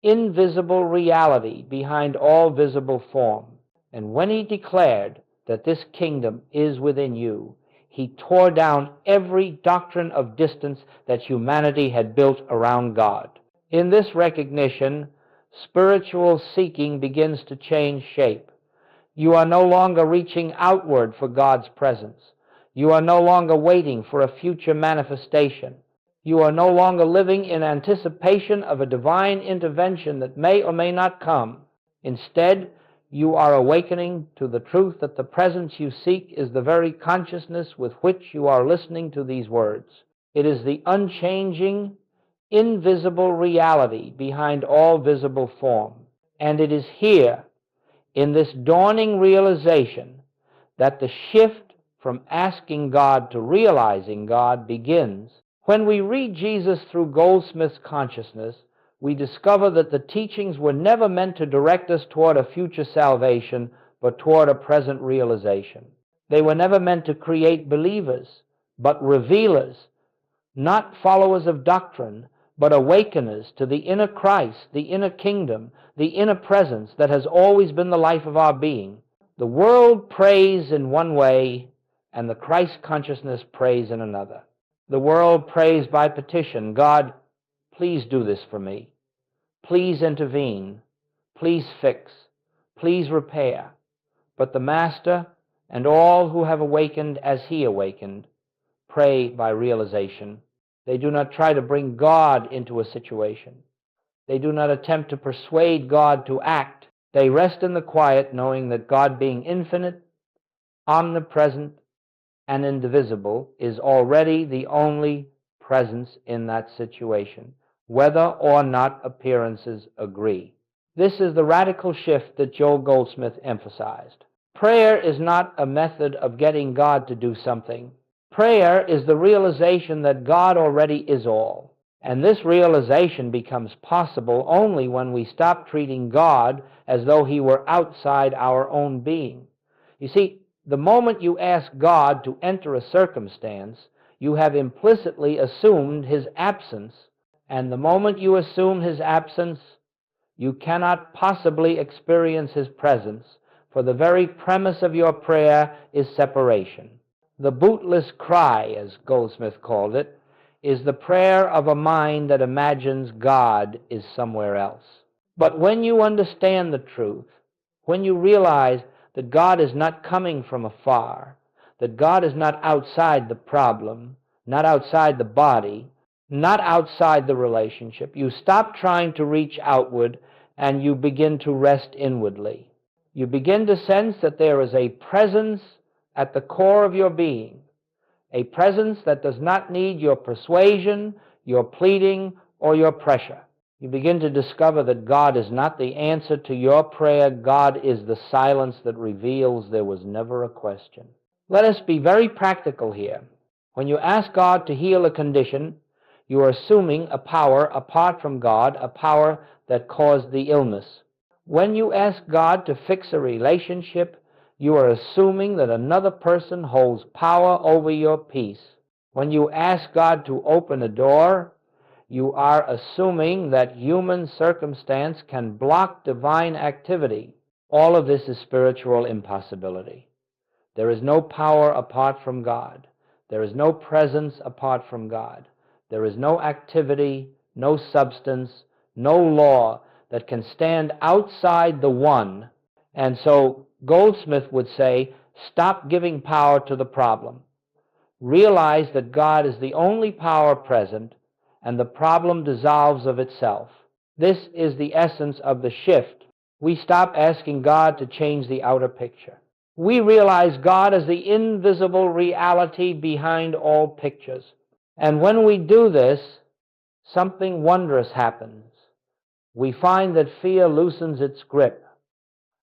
invisible reality behind all visible form. And when he declared that this kingdom is within you, he tore down every doctrine of distance that humanity had built around God. In this recognition, spiritual seeking begins to change shape. You are no longer reaching outward for God's presence. You are no longer waiting for a future manifestation. You are no longer living in anticipation of a divine intervention that may or may not come. Instead, you are awakening to the truth that the presence you seek is the very consciousness with which you are listening to these words. It is the unchanging, invisible reality behind all visible form. And it is here, in this dawning realization, that the shift from asking God to realizing God begins. When we read Jesus through Goldsmith's consciousness, we discover that the teachings were never meant to direct us toward a future salvation, but toward a present realization. They were never meant to create believers, but revealers, not followers of doctrine, but awakeners to the inner Christ, the inner kingdom, the inner presence that has always been the life of our being. The world prays in one way, and the Christ consciousness prays in another. The world prays by petition, God, please do this for me. Please intervene. Please fix. Please repair. But the Master and all who have awakened as he awakened pray by realization. They do not try to bring God into a situation. They do not attempt to persuade God to act. They rest in the quiet, knowing that God, being infinite, omnipresent, and indivisible, is already the only presence in that situation, whether or not appearances agree. This is the radical shift that Joel Goldsmith emphasized. Prayer is not a method of getting God to do something. Prayer is the realization that God already is all. And this realization becomes possible only when we stop treating God as though he were outside our own being. You see, the moment you ask God to enter a circumstance, you have implicitly assumed his absence. And the moment you assume his absence, you cannot possibly experience his presence, for the very premise of your prayer is separation. The bootless cry, as Goldsmith called it, is the prayer of a mind that imagines God is somewhere else. But when you understand the truth, when you realize that God is not coming from afar, that God is not outside the problem, not outside the body, not outside the relationship, you stop trying to reach outward and you begin to rest inwardly. You begin to sense that there is a presence at the core of your being, a presence that does not need your persuasion, your pleading, or your pressure. You begin to discover that God is not the answer to your prayer. God is the silence that reveals there was never a question. Let us be very practical here. When you ask God to heal a condition, you are assuming a power apart from God, a power that caused the illness. When you ask God to fix a relationship, you are assuming that another person holds power over your peace. When you ask God to open a door, you are assuming that human circumstance can block divine activity. All of this is spiritual impossibility. There is no power apart from God. There is no presence apart from God. There is no activity, no substance, no law that can stand outside the one. And so Goldsmith would say, stop giving power to the problem. Realize that God is the only power present, and the problem dissolves of itself. This is the essence of the shift. We stop asking God to change the outer picture. We realize God is the invisible reality behind all pictures. And when we do this, something wondrous happens. We find that fear loosens its grip.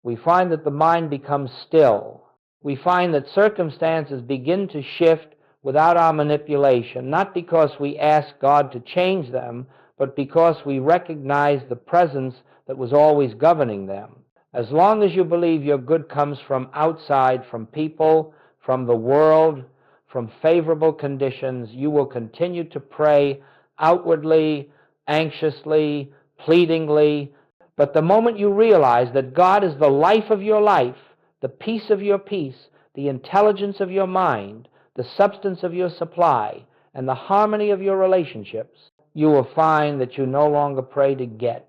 We find that the mind becomes still. We find that circumstances begin to shift without our manipulation, not because we ask God to change them, but because we recognize the presence that was always governing them. As long as you believe your good comes from outside, from people, from the world, from favorable conditions, you will continue to pray outwardly, anxiously, pleadingly. But the moment you realize that God is the life of your life, the peace of your peace, the intelligence of your mind, the substance of your supply, and the harmony of your relationships, you will find that you no longer pray to get.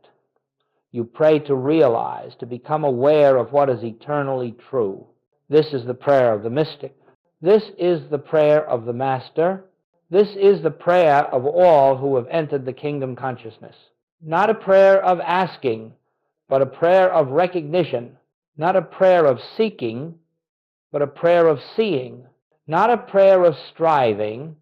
You pray to realize, to become aware of what is eternally true. This is the prayer of the mystic. This is the prayer of the master. This is the prayer of all who have entered the kingdom consciousness. Not a prayer of asking, but a prayer of recognition. Not a prayer of seeking, but a prayer of seeing. Not a prayer of striving,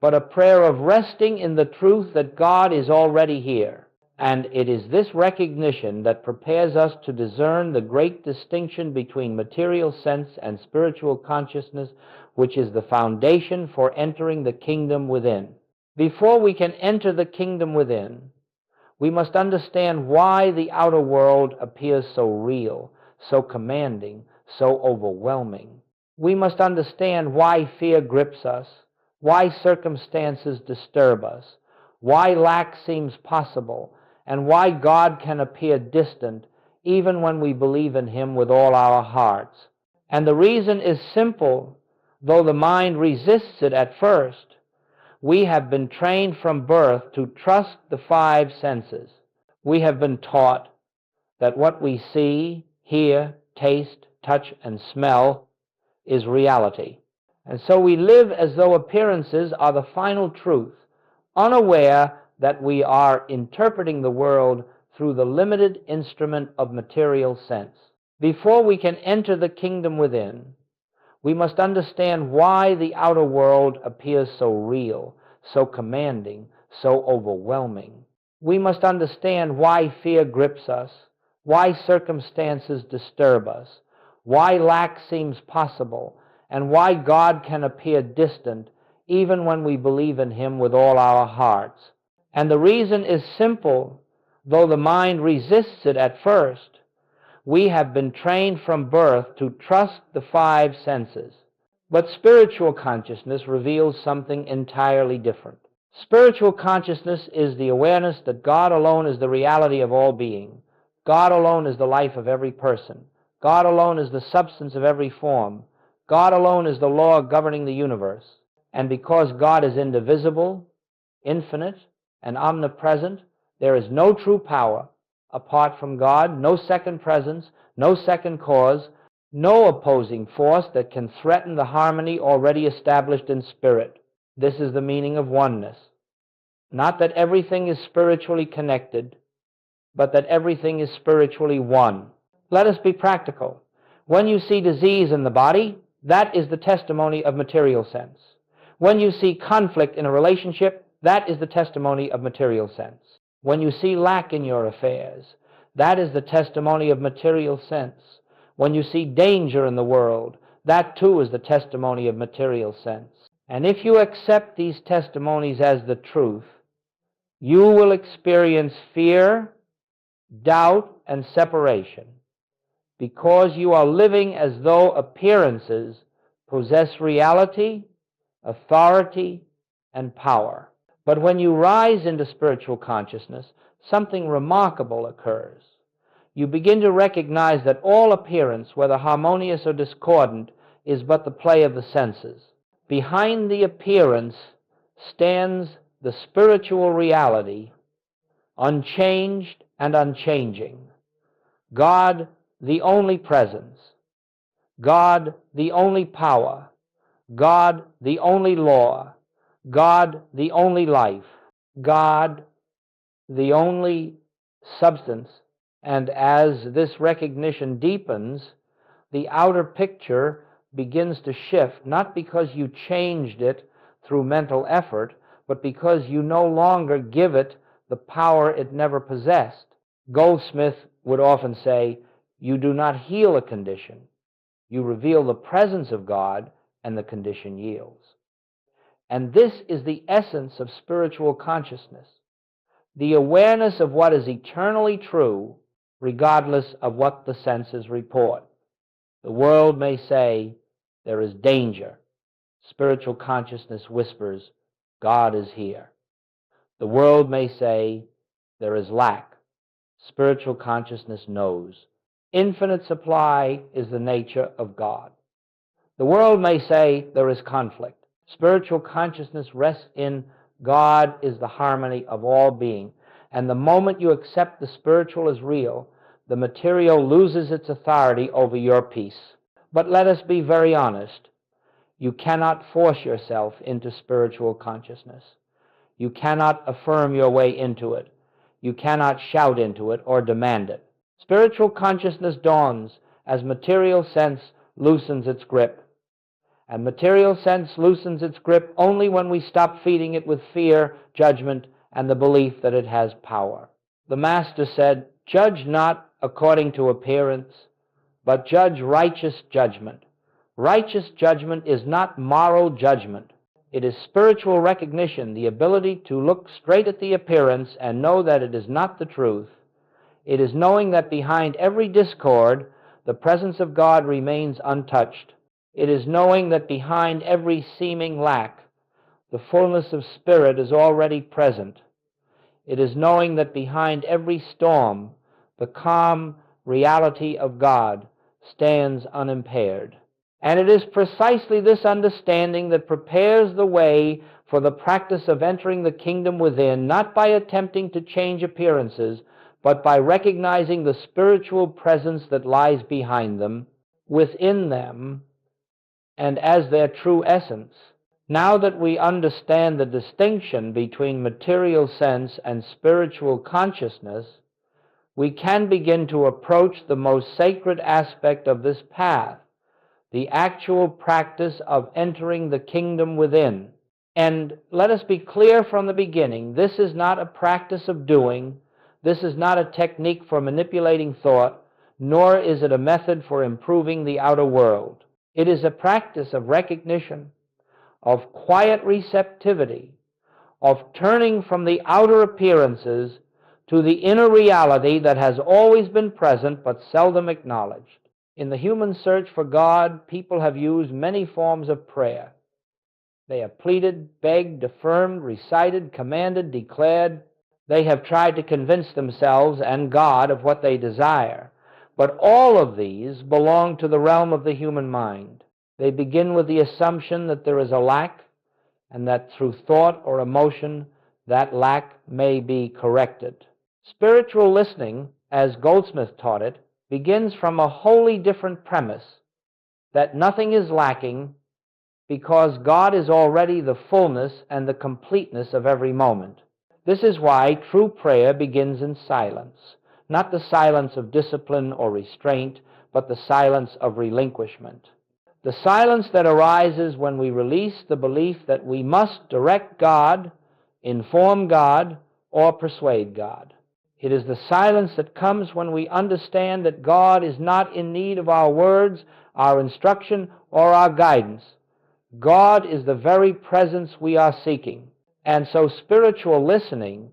but a prayer of resting in the truth that God is already here. And it is this recognition that prepares us to discern the great distinction between material sense and spiritual consciousness, which is the foundation for entering the kingdom within. Before we can enter the kingdom within, we must understand why the outer world appears so real, so commanding, so overwhelming. We must understand why fear grips us, why circumstances disturb us, why lack seems possible, and why God can appear distant even when we believe in Him with all our hearts. And the reason is simple, though the mind resists it at first. We have been trained from birth to trust the five senses. We have been taught that what we see, hear, taste, touch, and smell is reality. And so we live as though appearances are the final truth, unaware that we are interpreting the world through the limited instrument of material sense. Before we can enter the kingdom within, we must understand why the outer world appears so real, so commanding, so overwhelming. We must understand why fear grips us, why circumstances disturb us, why lack seems possible, and why God can appear distant even when we believe in Him with all our hearts. And the reason is simple, though the mind resists it at first. We have been trained from birth to trust the five senses. But spiritual consciousness reveals something entirely different. Spiritual consciousness is the awareness that God alone is the reality of all being. God alone is the life of every person. God alone is the substance of every form. God alone is the law governing the universe. And because God is indivisible, infinite, and omnipresent, there is no true power apart from God, no second presence, no second cause, no opposing force that can threaten the harmony already established in spirit. This is the meaning of oneness. Not that everything is spiritually connected, but that everything is spiritually one. Let us be practical. When you see disease in the body, that is the testimony of material sense. When you see conflict in a relationship, that is the testimony of material sense. When you see lack in your affairs, that is the testimony of material sense. When you see danger in the world, that too is the testimony of material sense. And if you accept these testimonies as the truth, you will experience fear, doubt, and separation, because you are living as though appearances possess reality, authority, and power. But when you rise into spiritual consciousness, something remarkable occurs. You begin to recognize that all appearance, whether harmonious or discordant, is but the play of the senses. Behind the appearance stands the spiritual reality, unchanged, and unchanging. God, the only presence. God, the only power. God, the only law. God, the only life. God, the only substance. And as this recognition deepens, the outer picture begins to shift, not because you changed it through mental effort, but because you no longer give it the power it never possessed. Goldsmith would often say, you do not heal a condition. You reveal the presence of God, and the condition yields. And this is the essence of spiritual consciousness, the awareness of what is eternally true, regardless of what the senses report. The world may say, there is danger. Spiritual consciousness whispers, God is here. The world may say, there is lack. Spiritual consciousness knows. Infinite supply is the nature of God. The world may say, there is conflict. Spiritual consciousness rests in God is the harmony of all being. And the moment you accept the spiritual as real, the material loses its authority over your peace. But let us be very honest. You cannot force yourself into spiritual consciousness. You cannot affirm your way into it. You cannot shout into it or demand it. Spiritual consciousness dawns as material sense loosens its grip. And material sense loosens its grip only when we stop feeding it with fear, judgment, and the belief that it has power. The Master said, judge not according to appearance, but judge righteous judgment. Righteous judgment is not moral judgment. It is spiritual recognition, the ability to look straight at the appearance and know that it is not the truth. It is knowing that behind every discord, the presence of God remains untouched. It is knowing that behind every seeming lack, the fullness of Spirit is already present. It is knowing that behind every storm, the calm reality of God stands unimpaired. And it is precisely this understanding that prepares the way for the practice of entering the kingdom within, not by attempting to change appearances, but by recognizing the spiritual presence that lies behind them, within them, and as their true essence. Now that we understand the distinction between material sense and spiritual consciousness, we can begin to approach the most sacred aspect of this path, the actual practice of entering the kingdom within. And let us be clear from the beginning, this is not a practice of doing, this is not a technique for manipulating thought, nor is it a method for improving the outer world. It is a practice of recognition, of quiet receptivity, of turning from the outer appearances to the inner reality that has always been present but seldom acknowledged. In the human search for God, people have used many forms of prayer. They have pleaded, begged, affirmed, recited, commanded, declared. They have tried to convince themselves and God of what they desire. But all of these belong to the realm of the human mind. They begin with the assumption that there is a lack, and that through thought or emotion, that lack may be corrected. Spiritual listening, as Goldsmith taught it, begins from a wholly different premise, that nothing is lacking because God is already the fullness and the completeness of every moment. This is why true prayer begins in silence. Not the silence of discipline or restraint, but the silence of relinquishment. The silence that arises when we release the belief that we must direct God, inform God, or persuade God. It is the silence that comes when we understand that God is not in need of our words, our instruction, or our guidance. God is the very presence we are seeking. And so spiritual listening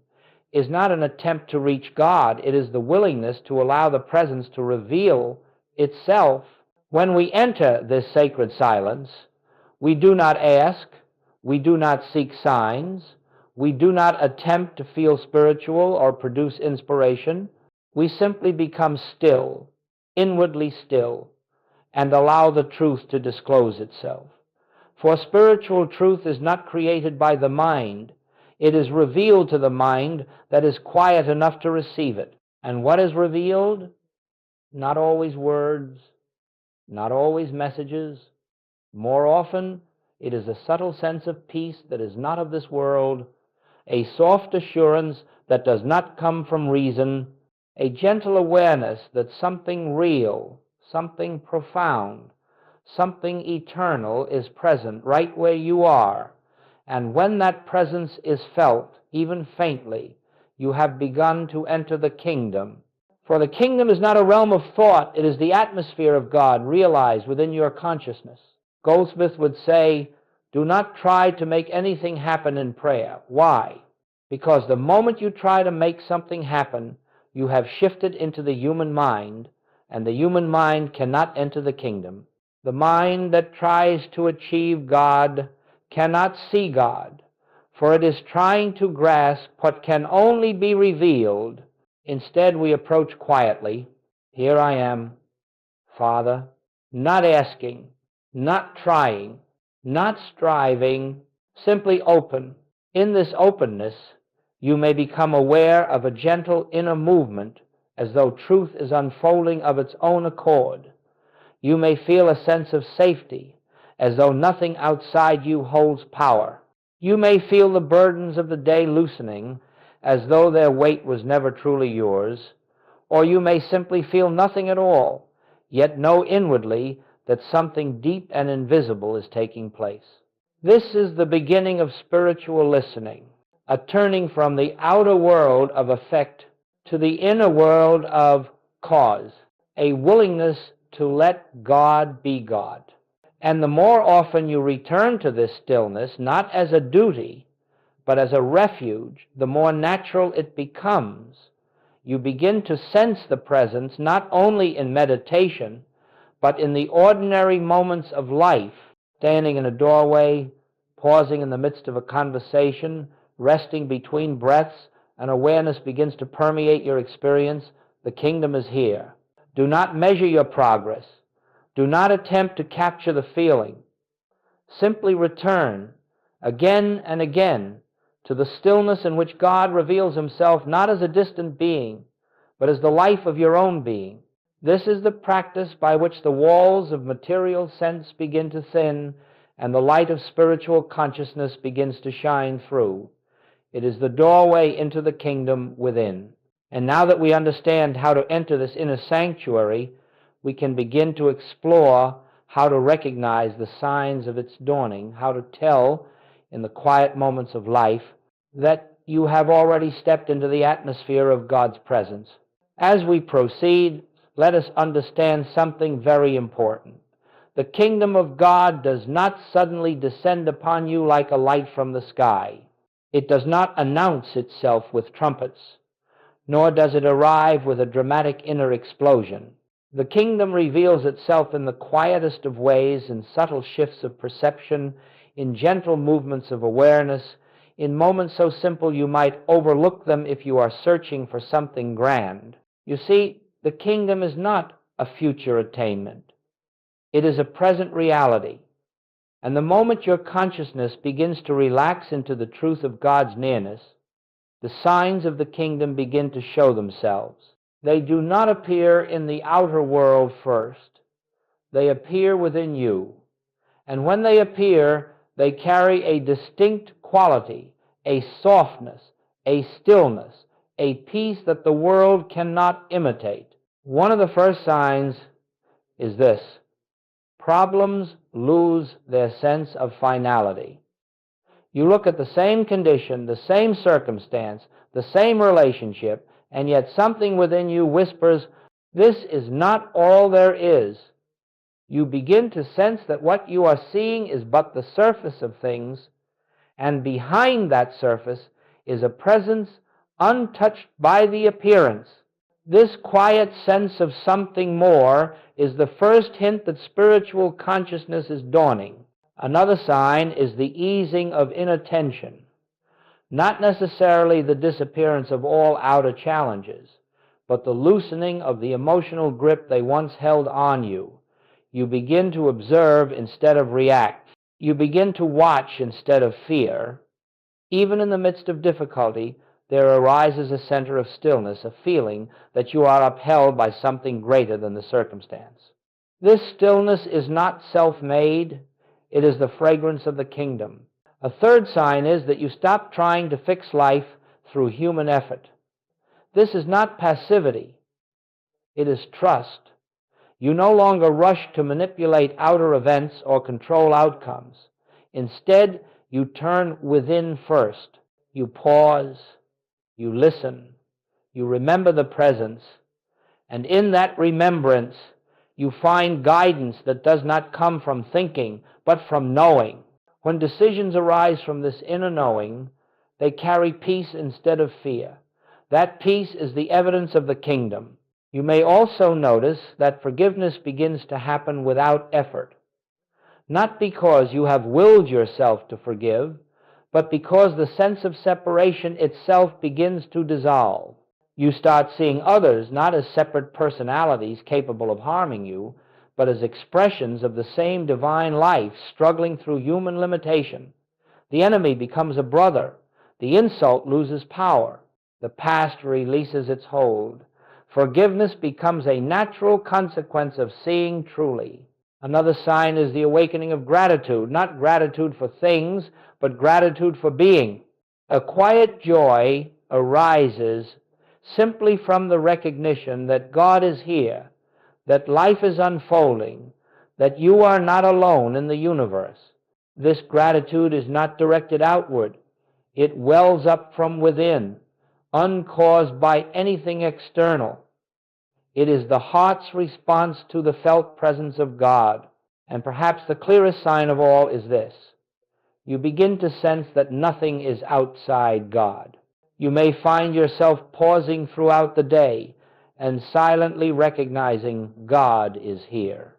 is not an attempt to reach God. It is the willingness to allow the presence to reveal itself. When we enter this sacred silence, we do not ask, we do not seek signs, we do not attempt to feel spiritual or produce inspiration. We simply become still, inwardly still, and allow the truth to disclose itself. For spiritual truth is not created by the mind. It is revealed to the mind that is quiet enough to receive it. And what is revealed? Not always words, not always messages. More often, it is a subtle sense of peace that is not of this world, a soft assurance that does not come from reason, a gentle awareness that something real, something profound, something eternal is present right where you are. And when that presence is felt, even faintly, you have begun to enter the kingdom. For the kingdom is not a realm of thought, it is the atmosphere of God realized within your consciousness. Goldsmith would say, do not try to make anything happen in prayer. Why? Because the moment you try to make something happen, you have shifted into the human mind, and the human mind cannot enter the kingdom. The mind that tries to achieve God cannot see God, for it is trying to grasp what can only be revealed. Instead, we approach quietly. Here I am, Father, not asking, not trying, not striving, simply open. In this openness, you may become aware of a gentle inner movement as though truth is unfolding of its own accord. You may feel a sense of safety as though nothing outside you holds power. You may feel the burdens of the day loosening as though their weight was never truly yours, or you may simply feel nothing at all, yet know inwardly that something deep and invisible is taking place. This is the beginning of spiritual listening, a turning from the outer world of effect to the inner world of cause, a willingness to let God be God. And the more often you return to this stillness, not as a duty, but as a refuge, the more natural it becomes. You begin to sense the presence not only in meditation, but in the ordinary moments of life, standing in a doorway, pausing in the midst of a conversation, resting between breaths, and awareness begins to permeate your experience. The kingdom is here. Do not measure your progress. Do not attempt to capture the feeling. Simply return again and again to the stillness in which God reveals himself not as a distant being, but as the life of your own being. This is the practice by which the walls of material sense begin to thin and the light of spiritual consciousness begins to shine through. It is the doorway into the kingdom within. And now that we understand how to enter this inner sanctuary, we can begin to explore how to recognize the signs of its dawning, how to tell in the quiet moments of life that you have already stepped into the atmosphere of God's presence. As we proceed, let us understand something very important. The kingdom of God does not suddenly descend upon you like a light from the sky. It does not announce itself with trumpets, nor does it arrive with a dramatic inner explosion. The kingdom reveals itself in the quietest of ways, in subtle shifts of perception, in gentle movements of awareness, in moments so simple you might overlook them if you are searching for something grand. You see, the kingdom is not a future attainment. It is a present reality. And the moment your consciousness begins to relax into the truth of God's nearness, the signs of the kingdom begin to show themselves. They do not appear in the outer world first. They appear within you. And when they appear, they carry a distinct quality, a softness, a stillness, a peace that the world cannot imitate. One of the first signs is this: problems lose their sense of finality. You look at the same condition, the same circumstance, the same relationship, and yet something within you whispers, this is not all there is. You begin to sense that what you are seeing is but the surface of things, and behind that surface is a presence untouched by the appearance. This quiet sense of something more is the first hint that spiritual consciousness is dawning. Another sign is the easing of inattention. Not necessarily the disappearance of all outer challenges, but the loosening of the emotional grip they once held on you. You begin to observe instead of react. You begin to watch instead of fear. Even in the midst of difficulty, there arises a center of stillness, a feeling that you are upheld by something greater than the circumstance. This stillness is not self-made. It is the fragrance of the kingdom. A third sign is that you stop trying to fix life through human effort. This is not passivity. It is trust. You no longer rush to manipulate outer events or control outcomes. Instead, you turn within first. You pause, you listen, you remember the presence, and in that remembrance, you find guidance that does not come from thinking, but from knowing. When decisions arise from this inner knowing, they carry peace instead of fear. That peace is the evidence of the kingdom. You may also notice that forgiveness begins to happen without effort. Not because you have willed yourself to forgive, but because the sense of separation itself begins to dissolve. You start seeing others not as separate personalities capable of harming you, but as expressions of the same divine life struggling through human limitation. The enemy becomes a brother. The insult loses power. The past releases its hold. Forgiveness becomes a natural consequence of seeing truly. Another sign is the awakening of gratitude, not gratitude for things, but gratitude for being. A quiet joy arises simply from the recognition that God is here, that life is unfolding, that you are not alone in the universe. This gratitude is not directed outward. It wells up from within, uncaused by anything external. It is the heart's response to the felt presence of God. And perhaps the clearest sign of all is this. You begin to sense that nothing is outside God. You may find yourself pausing throughout the day and silently recognizing God is here.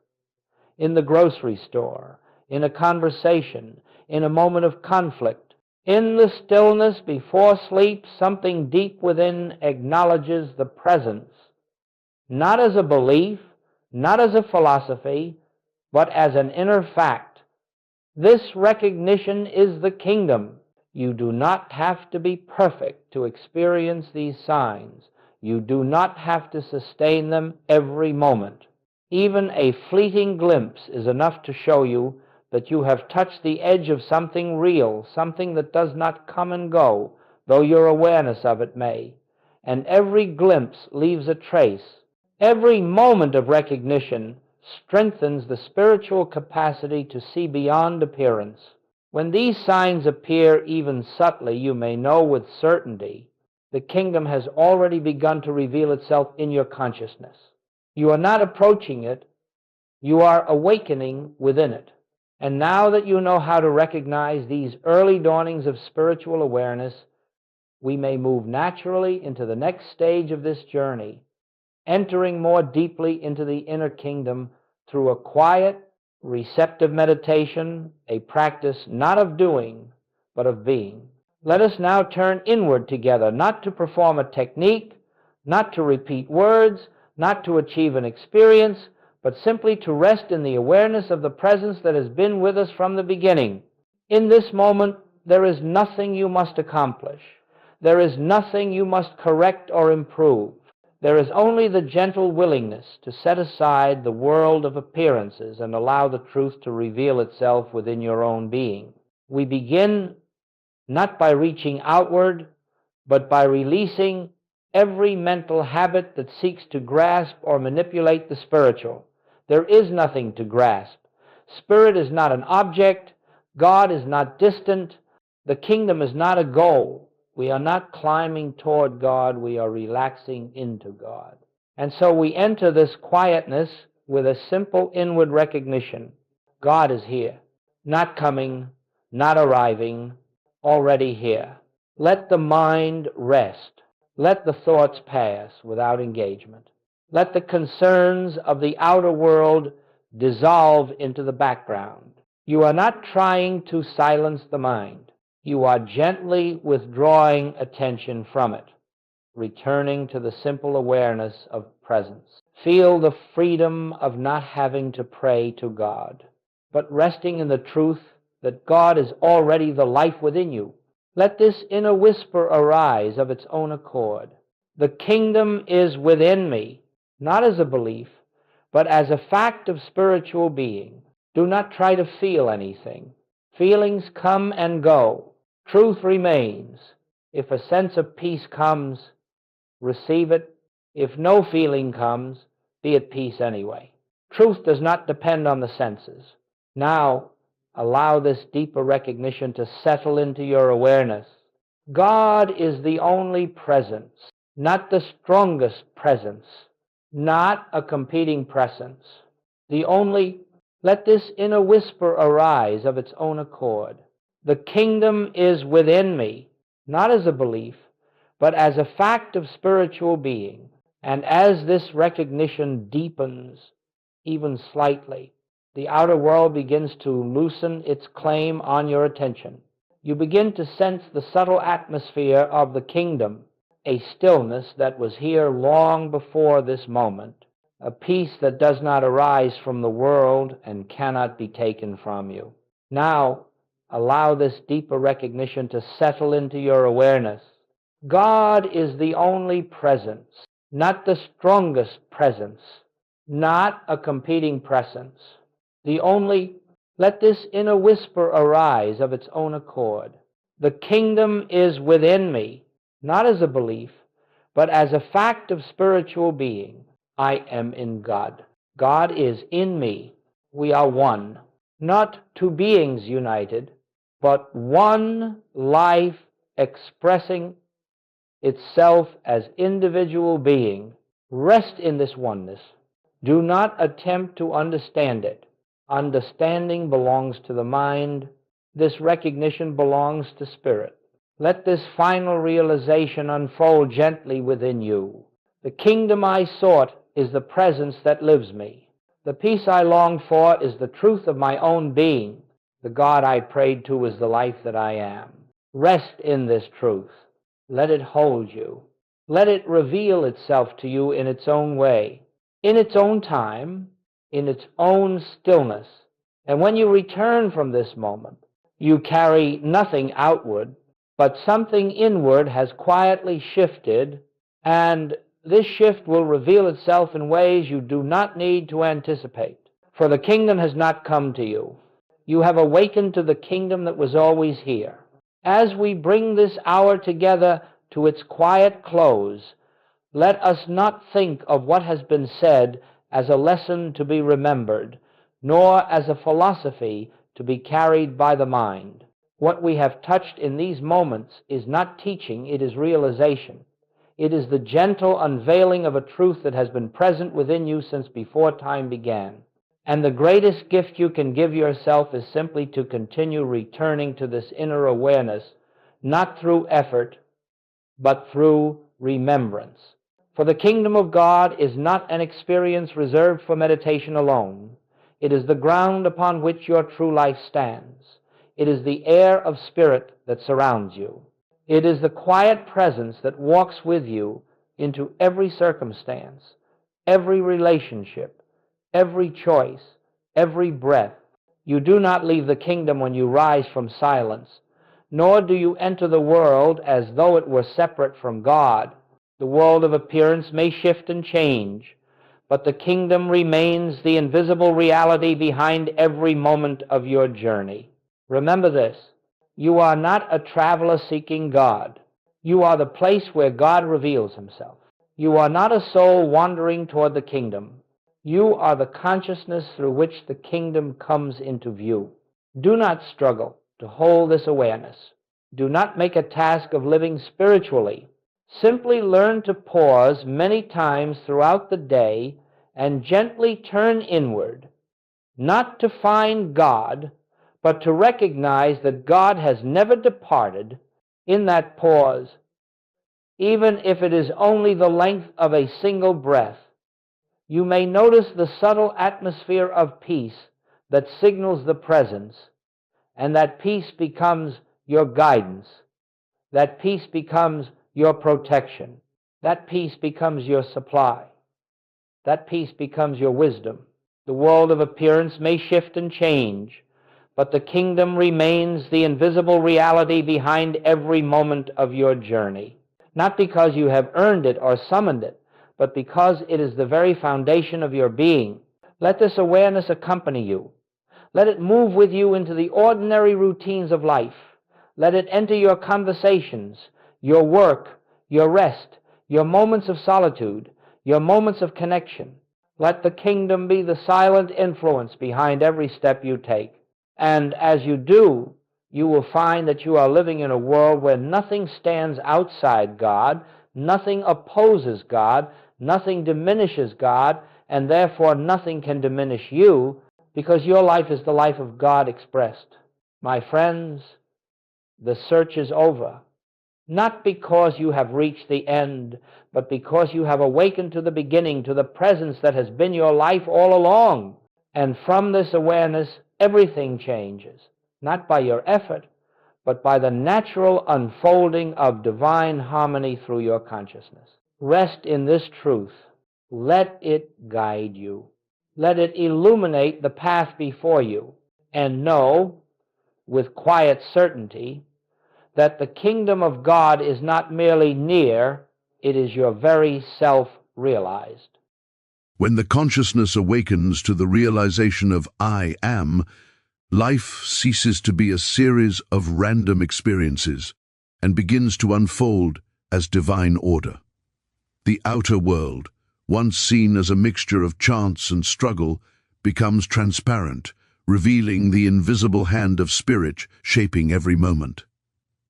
In the grocery store, in a conversation, in a moment of conflict, in the stillness before sleep, something deep within acknowledges the presence, not as a belief, not as a philosophy, but as an inner fact. This recognition is the kingdom. You do not have to be perfect to experience these signs. You do not have to sustain them every moment. Even a fleeting glimpse is enough to show you that you have touched the edge of something real, something that does not come and go, though your awareness of it may. And every glimpse leaves a trace. Every moment of recognition strengthens the spiritual capacity to see beyond appearance. When these signs appear even subtly, you may know with certainty the kingdom has already begun to reveal itself in your consciousness. You are not approaching it, you are awakening within it. And now that you know how to recognize these early dawnings of spiritual awareness, we may move naturally into the next stage of this journey, entering more deeply into the inner kingdom through a quiet, receptive meditation, a practice not of doing, but of being. Let us now turn inward together, not to perform a technique, not to repeat words, not to achieve an experience, but simply to rest in the awareness of the presence that has been with us from the beginning. In this moment, there is nothing you must accomplish. There is nothing you must correct or improve. There is only the gentle willingness to set aside the world of appearances and allow the truth to reveal itself within your own being. We begin not by reaching outward, but by releasing every mental habit that seeks to grasp or manipulate the spiritual. There is nothing to grasp. Spirit is not an object. God is not distant. The kingdom is not a goal. We are not climbing toward God, we are relaxing into God. And so we enter this quietness with a simple inward recognition. God is here, not coming, not arriving, already here. Let the mind rest. Let the thoughts pass without engagement. Let the concerns of the outer world dissolve into the background. You are not trying to silence the mind. You are gently withdrawing attention from it, returning to the simple awareness of presence. Feel the freedom of not having to pray to God, but resting in the truth that God is already the life within you. let this inner whisper arise of its own accord. The kingdom is within me, not as a belief, but as a fact of spiritual being. Do not try to feel anything. Feelings come and go. Truth remains. If a sense of peace comes, receive it. If no feeling comes, be at peace anyway. Truth does not depend on the senses. Now, allow this deeper recognition to settle into your awareness. God is the only presence, not the strongest presence, not a competing presence. The only, let this inner whisper arise of its own accord. The kingdom is within me, not as a belief, but as a fact of spiritual being. And as this recognition deepens, even slightly, the outer world begins to loosen its claim on your attention. You begin to sense the subtle atmosphere of the kingdom, a stillness that was here long before this moment, a peace that does not arise from the world and cannot be taken from you. Now, allow this deeper recognition to settle into your awareness. God is the only presence, not the strongest presence, not a competing presence. The only, let this inner whisper arise of its own accord. The kingdom is within me, not as a belief, but as a fact of spiritual being. I am in God. God is in me. We are one, not two beings united, but one life expressing itself as individual being. Rest in this oneness. Do not attempt to understand it. Understanding belongs to the mind. This recognition belongs to spirit. Let this final realization unfold gently within you. The kingdom I sought is the presence that lives me. The peace I longed for is the truth of my own being. The God I prayed to is the life that I am. Rest in this truth. Let it hold you. Let it reveal itself to you in its own way, in its own time, in its own stillness. And when you return from this moment, you carry nothing outward, but something inward has quietly shifted, and this shift will reveal itself in ways you do not need to anticipate. For the kingdom has not come to you. You have awakened to the kingdom that was always here. As we bring this hour together to its quiet close, let us not think of what has been said as a lesson to be remembered, nor as a philosophy to be carried by the mind. What we have touched in these moments is not teaching, it is realization. It is the gentle unveiling of a truth that has been present within you since before time began. And the greatest gift you can give yourself is simply to continue returning to this inner awareness, not through effort, but through remembrance. For the kingdom of God is not an experience reserved for meditation alone. It is the ground upon which your true life stands. It is the air of spirit that surrounds you. It is the quiet presence that walks with you into every circumstance, every relationship, every choice, every breath. You do not leave the kingdom when you rise from silence, nor do you enter the world as though it were separate from God. The world of appearance may shift and change, but the kingdom remains the invisible reality behind every moment of your journey. Remember this. You are not a traveler seeking God. You are the place where God reveals himself. You are not a soul wandering toward the kingdom. You are the consciousness through which the kingdom comes into view. Do not struggle to hold this awareness. Do not make a task of living spiritually. Simply learn to pause many times throughout the day and gently turn inward, not to find God, but to recognize that God has never departed in that pause, even if it is only the length of a single breath. You may notice the subtle atmosphere of peace that signals the presence, and that peace becomes your guidance. That peace becomes your protection. That peace becomes your supply. That peace becomes your wisdom. The world of appearance may shift and change, but the kingdom remains the invisible reality behind every moment of your journey. Not because you have earned it or summoned it, but because it is the very foundation of your being. Let this awareness accompany you. Let it move with you into the ordinary routines of life. Let it enter your conversations, your work, your rest, your moments of solitude, your moments of connection. Let the kingdom be the silent influence behind every step you take. And as you do, you will find that you are living in a world where nothing stands outside God, nothing opposes God, nothing diminishes God, and therefore nothing can diminish you, because your life is the life of God expressed. My friends, the search is over, not because you have reached the end, but because you have awakened to the beginning, to the presence that has been your life all along. And from this awareness, everything changes, not by your effort, but by the natural unfolding of divine harmony through your consciousness. Rest in this truth. Let it guide you. Let it illuminate the path before you, and know with quiet certainty that the kingdom of God is not merely near, it is your very self realized. When the consciousness awakens to the realization of I am, life ceases to be a series of random experiences and begins to unfold as divine order. The outer world, once seen as a mixture of chance and struggle, becomes transparent, revealing the invisible hand of spirit shaping every moment.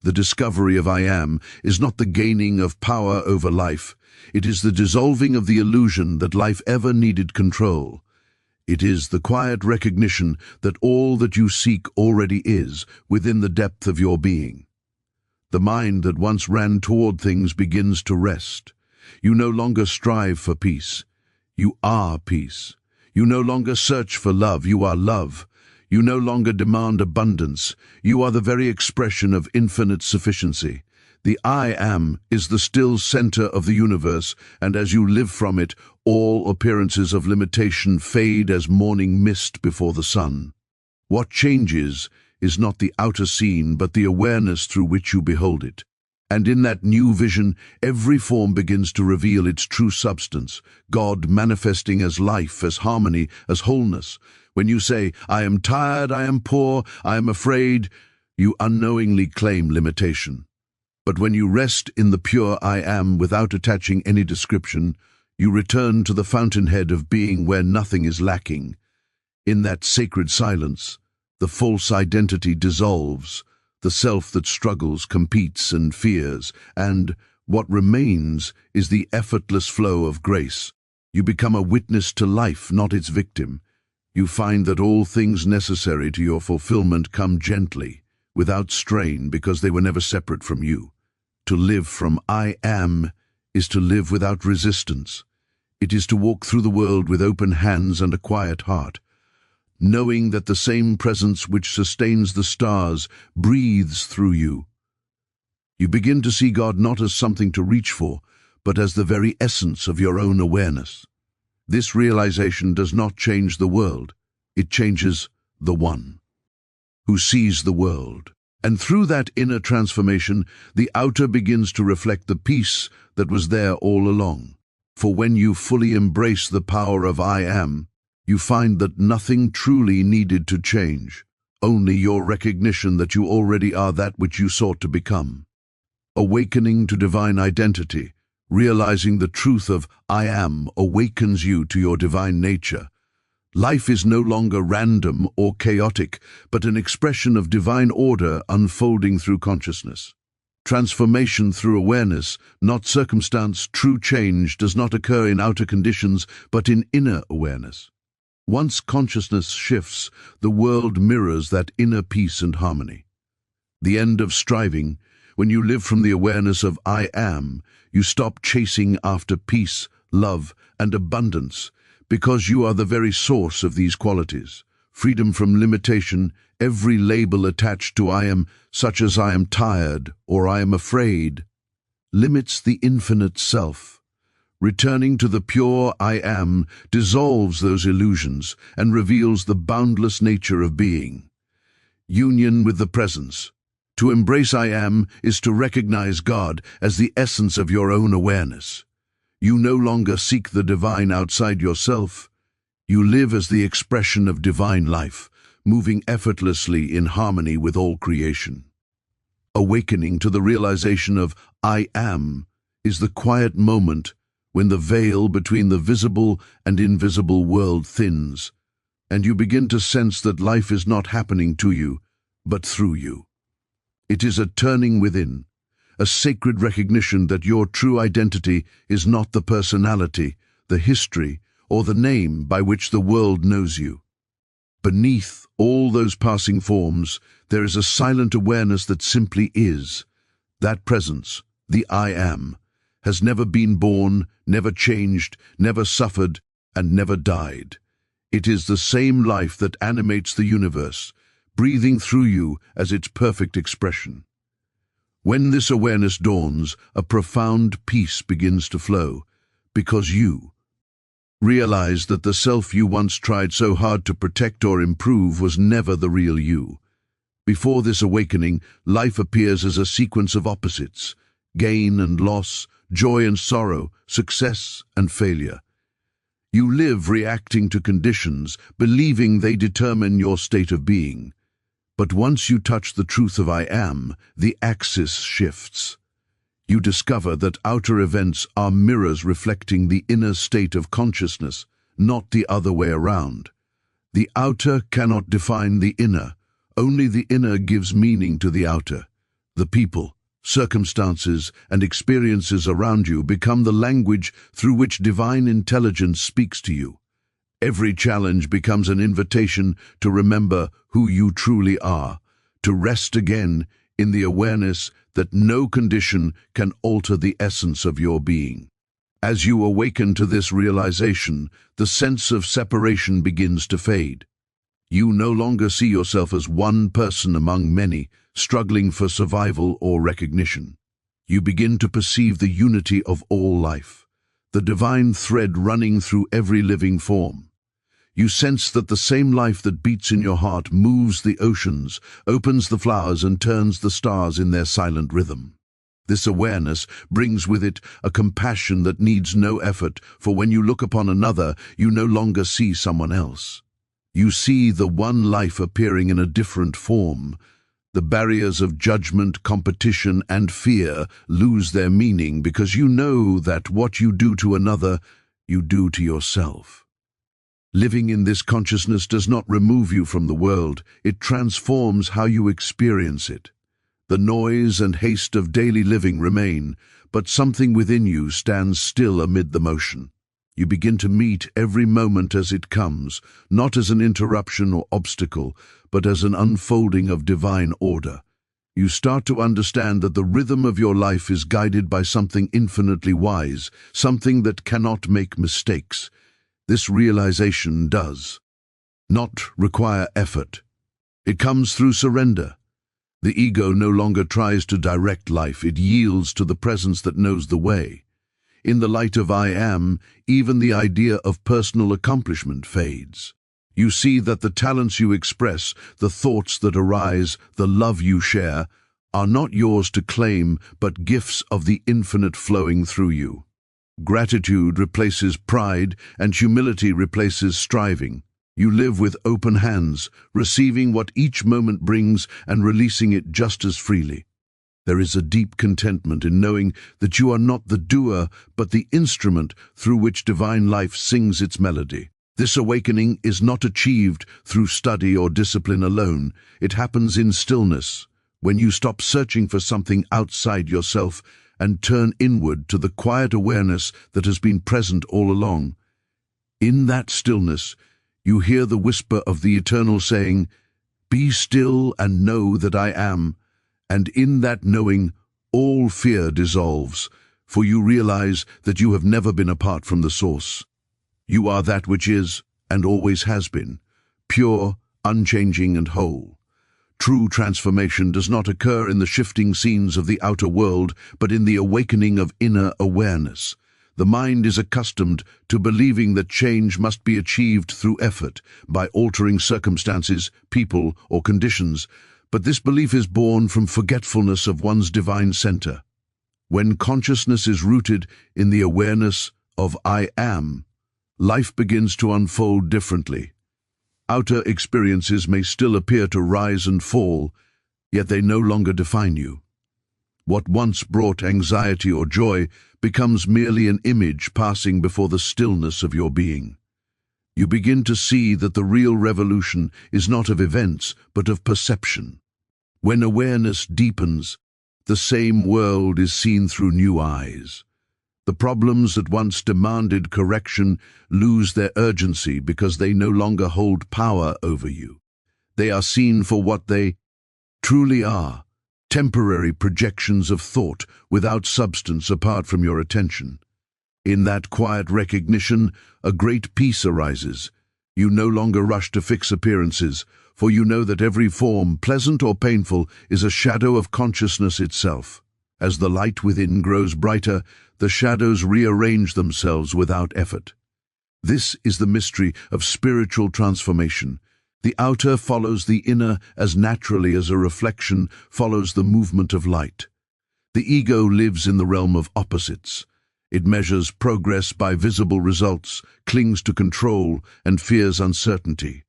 The discovery of I am is not the gaining of power over life. It is the dissolving of the illusion that life ever needed control. It is the quiet recognition that all that you seek already is within the depth of your being. The mind that once ran toward things begins to rest. You no longer strive for peace. You are peace. You no longer search for love. You are love. You no longer demand abundance. You are the very expression of infinite sufficiency. The I am is the still center of the universe, and as you live from it, all appearances of limitation fade as morning mist before the sun. What changes is not the outer scene, but the awareness through which you behold it. And in that new vision, every form begins to reveal its true substance, God manifesting as life, as harmony, as wholeness. When you say, I am tired, I am poor, I am afraid, you unknowingly claim limitation. But when you rest in the pure I am without attaching any description, you return to the fountainhead of being where nothing is lacking. In that sacred silence, the false identity dissolves, the self that struggles, competes, and fears, and what remains is the effortless flow of grace. You become a witness to life, not its victim. You find that all things necessary to your fulfillment come gently, without strain, because they were never separate from you. To live from I am is to live without resistance. It is to walk through the world with open hands and a quiet heart, knowing that the same presence which sustains the stars breathes through you. You begin to see God not as something to reach for, but as the very essence of your own awareness. This realization does not change the world, it changes the One, who sees the world. And through that inner transformation, the outer begins to reflect the peace that was there all along. For when you fully embrace the power of I am, you find that nothing truly needed to change, only your recognition that you already are that which you sought to become. Awakening to divine identity, realizing the truth of I am awakens you to your divine nature. Life is no longer random or chaotic, but an expression of divine order unfolding through consciousness. Transformation through awareness, not circumstance. True change does not occur in outer conditions, but in inner awareness. Once consciousness shifts, the world mirrors that inner peace and harmony. The end of striving, when you live from the awareness of I am, you stop chasing after peace, love, and abundance, because you are the very source of these qualities. Freedom from limitation, every label attached to I am, such as I am tired or I am afraid, limits the infinite self. Returning to the pure I am dissolves those illusions and reveals the boundless nature of being. union with the presence. To embrace I am is to recognize God as the essence of your own awareness. You no longer seek the divine outside yourself. You live as the expression of divine life, moving effortlessly in harmony with all creation. Awakening to the realization of I am is the quiet moment when the veil between the visible and invisible world thins, and you begin to sense that life is not happening to you, but through you. It is a turning within, a sacred recognition that your true identity is not the personality, the history, or the name by which the world knows you. Beneath all those passing forms, there is a silent awareness that simply is. That presence, the I am, has never been born, never changed, never suffered, and never died. It is the same life that animates the universe, breathing through you as its perfect expression. When this awareness dawns, a profound peace begins to flow, because you realize that the self you once tried so hard to protect or improve was never the real you. Before this awakening, life appears as a sequence of opposites: gain and loss, joy and sorrow, success and failure. You live reacting to conditions, believing they determine your state of being. But once you touch the truth of I am, the axis shifts. You discover that outer events are mirrors reflecting the inner state of consciousness, not the other way around. The outer cannot define the inner. Only the inner gives meaning to the outer. The people, circumstances, and experiences around you become the language through which divine intelligence speaks to you. Every challenge becomes an invitation to remember who you truly are, to rest again in the awareness that no condition can alter the essence of your being. As you awaken to this realization, the sense of separation begins to fade. You no longer see yourself as one person among many, struggling for survival or recognition. You begin to perceive the unity of all life, the divine thread running through every living form. You sense that the same life that beats in your heart moves the oceans, opens the flowers, and turns the stars in their silent rhythm. This awareness brings with it a compassion that needs no effort, for when you look upon another, you no longer see someone else. You see the one life appearing in a different form. The barriers of judgment, competition, and fear lose their meaning because you know that what you do to another, you do to yourself. Living in this consciousness does not remove you from the world, it transforms how you experience it. The noise and haste of daily living remain, but something within you stands still amid the motion. You begin to meet every moment as it comes, not as an interruption or obstacle, but as an unfolding of divine order. You start to understand that the rhythm of your life is guided by something infinitely wise, something that cannot make mistakes. This realization does not require effort. It comes through surrender. The ego no longer tries to direct life, it yields to the presence that knows the way. In the light of I am, even the idea of personal accomplishment fades. You see that the talents you express, the thoughts that arise, the love you share, are not yours to claim, but gifts of the infinite flowing through you. Gratitude replaces pride, and humility replaces striving. You live with open hands, receiving what each moment brings and releasing it just as freely. There is a deep contentment in knowing that you are not the doer, but the instrument through which divine life sings its melody. This awakening is not achieved through study or discipline alone. It happens in stillness, when you stop searching for something outside yourself and turn inward to the quiet awareness that has been present all along. In that stillness, you hear the whisper of the eternal saying, "Be still and know that I am," and in that knowing, all fear dissolves, for you realize that you have never been apart from the source. You are that which is, and always has been, pure, unchanging, and whole. True transformation does not occur in the shifting scenes of the outer world, but in the awakening of inner awareness. The mind is accustomed to believing that change must be achieved through effort, by altering circumstances, people, or conditions, but this belief is born from forgetfulness of one's divine center. When consciousness is rooted in the awareness of I am, life begins to unfold differently. Outer experiences may still appear to rise and fall, yet they no longer define you. What once brought anxiety or joy becomes merely an image passing before the stillness of your being. You begin to see that the real revolution is not of events, but of perception. When awareness deepens, the same world is seen through new eyes. The problems that once demanded correction lose their urgency because they no longer hold power over you. They are seen for what they truly are: temporary projections of thought without substance apart from your attention. In that quiet recognition, a great peace arises. You no longer rush to fix appearances, for you know that every form, pleasant or painful, is a shadow of consciousness itself. As the light within grows brighter, the shadows rearrange themselves without effort. This is the mystery of spiritual transformation. The outer follows the inner as naturally as a reflection follows the movement of light. The ego lives in the realm of opposites. It measures progress by visible results, clings to control, and fears uncertainty.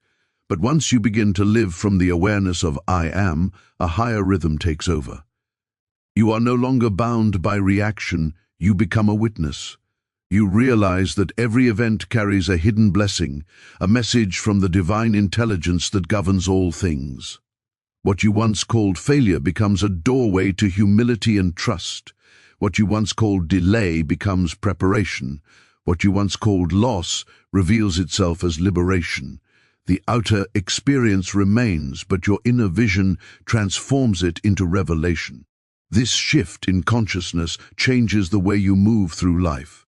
But once you begin to live from the awareness of I am, a higher rhythm takes over. You are no longer bound by reaction, you become a witness. You realize that every event carries a hidden blessing, a message from the divine intelligence that governs all things. What you once called failure becomes a doorway to humility and trust. What you once called delay becomes preparation. What you once called loss reveals itself as liberation. The outer experience remains, but your inner vision transforms it into revelation. This shift in consciousness changes the way you move through life.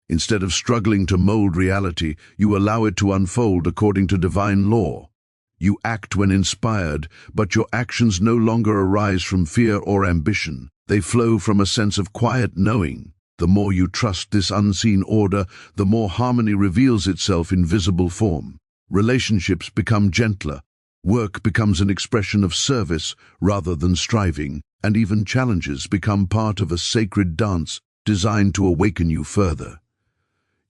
Instead of struggling to mold reality, you allow it to unfold according to divine law. You act when inspired, but your actions no longer arise from fear or ambition. They flow from a sense of quiet knowing. The more you trust this unseen order, the more harmony reveals itself in visible form. Relationships become gentler. Work becomes an expression of service rather than striving, and even challenges become part of a sacred dance designed to awaken you further.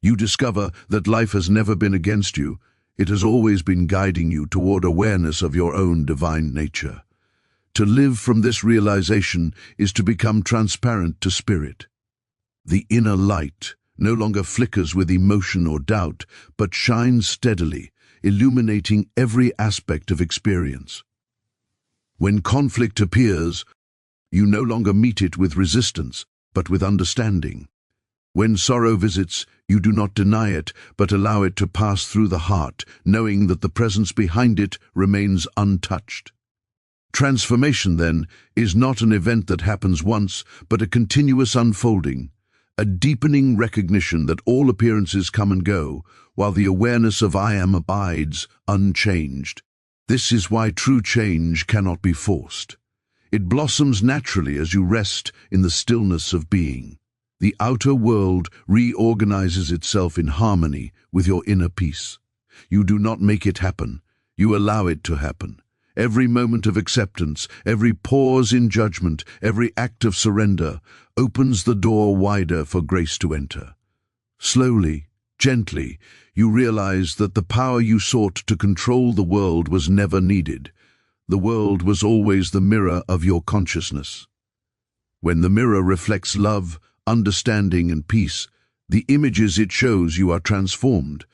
You discover that life has never been against you. It has always been guiding you toward awareness of your own divine nature. To live from this realization is to become transparent to spirit. The inner light no longer flickers with emotion or doubt, but shines steadily, illuminating every aspect of experience. When conflict appears, you no longer meet it with resistance, but with understanding. When sorrow visits, you do not deny it, but allow it to pass through the heart, knowing that the presence behind it remains untouched. Transformation, then, is not an event that happens once, but a continuous unfolding, a deepening recognition that all appearances come and go, while the awareness of I am abides unchanged. This is why true change cannot be forced. It blossoms naturally as you rest in the stillness of being. The outer world reorganizes itself in harmony with your inner peace. You do not make it happen, you allow it to happen. Every moment of acceptance, every pause in judgment, every act of surrender opens the door wider for grace to enter. Slowly, gently, you realize that the power you sought to control the world was never needed. The world was always the mirror of your consciousness. When the mirror reflects love, understanding, and peace, the images it shows you are transformed,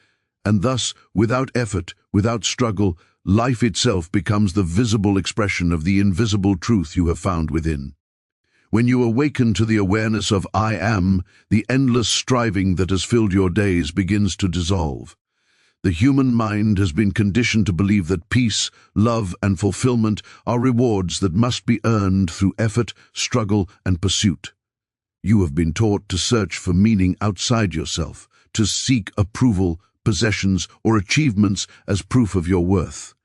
and thus, without effort, without struggle, life itself becomes the visible expression of the invisible truth you have found within. When you awaken to the awareness of I am, the endless striving that has filled your days begins to dissolve. The human mind has been conditioned to believe that peace, love, and fulfillment are rewards that must be earned through effort, struggle, and pursuit. You have been taught to search for meaning outside yourself, to seek approval, possessions, or achievements as proof of your worth.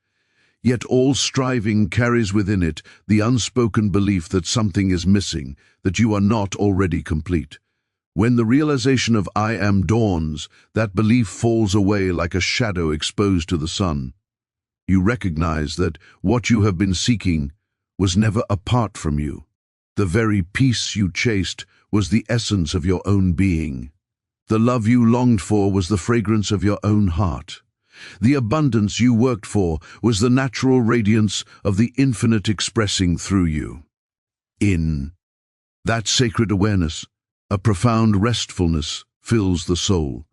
Yet all striving carries within it the unspoken belief that something is missing, that you are not already complete. When the realization of I am dawns, that belief falls away like a shadow exposed to the sun. You recognize that what you have been seeking was never apart from you. The very peace you chased was the essence of your own being. The love you longed for was the fragrance of your own heart. The abundance you worked for was the natural radiance of the infinite expressing through you. In that sacred awareness, a profound restfulness fills the soul.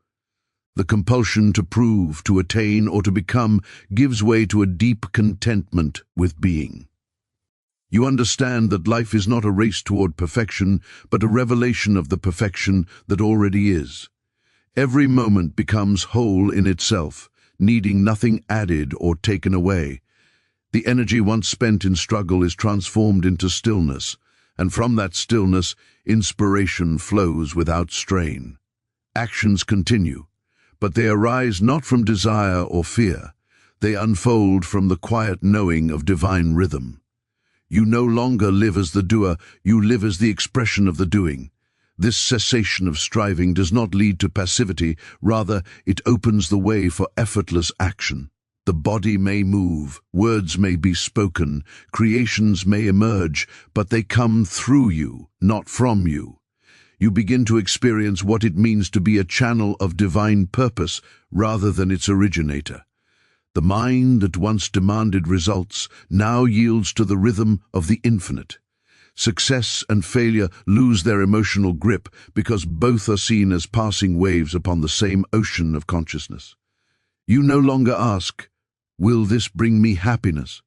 The compulsion to prove, to attain, or to become gives way to a deep contentment with being. You understand that life is not a race toward perfection, but a revelation of the perfection that already is. Every moment becomes whole in itself, needing nothing added or taken away. The energy once spent in struggle is transformed into stillness, and from that stillness, inspiration flows without strain. Actions continue, but they arise not from desire or fear. They unfold from the quiet knowing of divine rhythm. You no longer live as the doer, you live as the expression of the doing. This cessation of striving does not lead to passivity, rather it opens the way for effortless action. The body may move, words may be spoken, creations may emerge, but they come through you, not from you. You begin to experience what it means to be a channel of divine purpose rather than its originator. The mind that once demanded results now yields to the rhythm of the infinite. Success and failure lose their emotional grip because both are seen as passing waves upon the same ocean of consciousness. You no longer ask, "Will this bring me happiness?"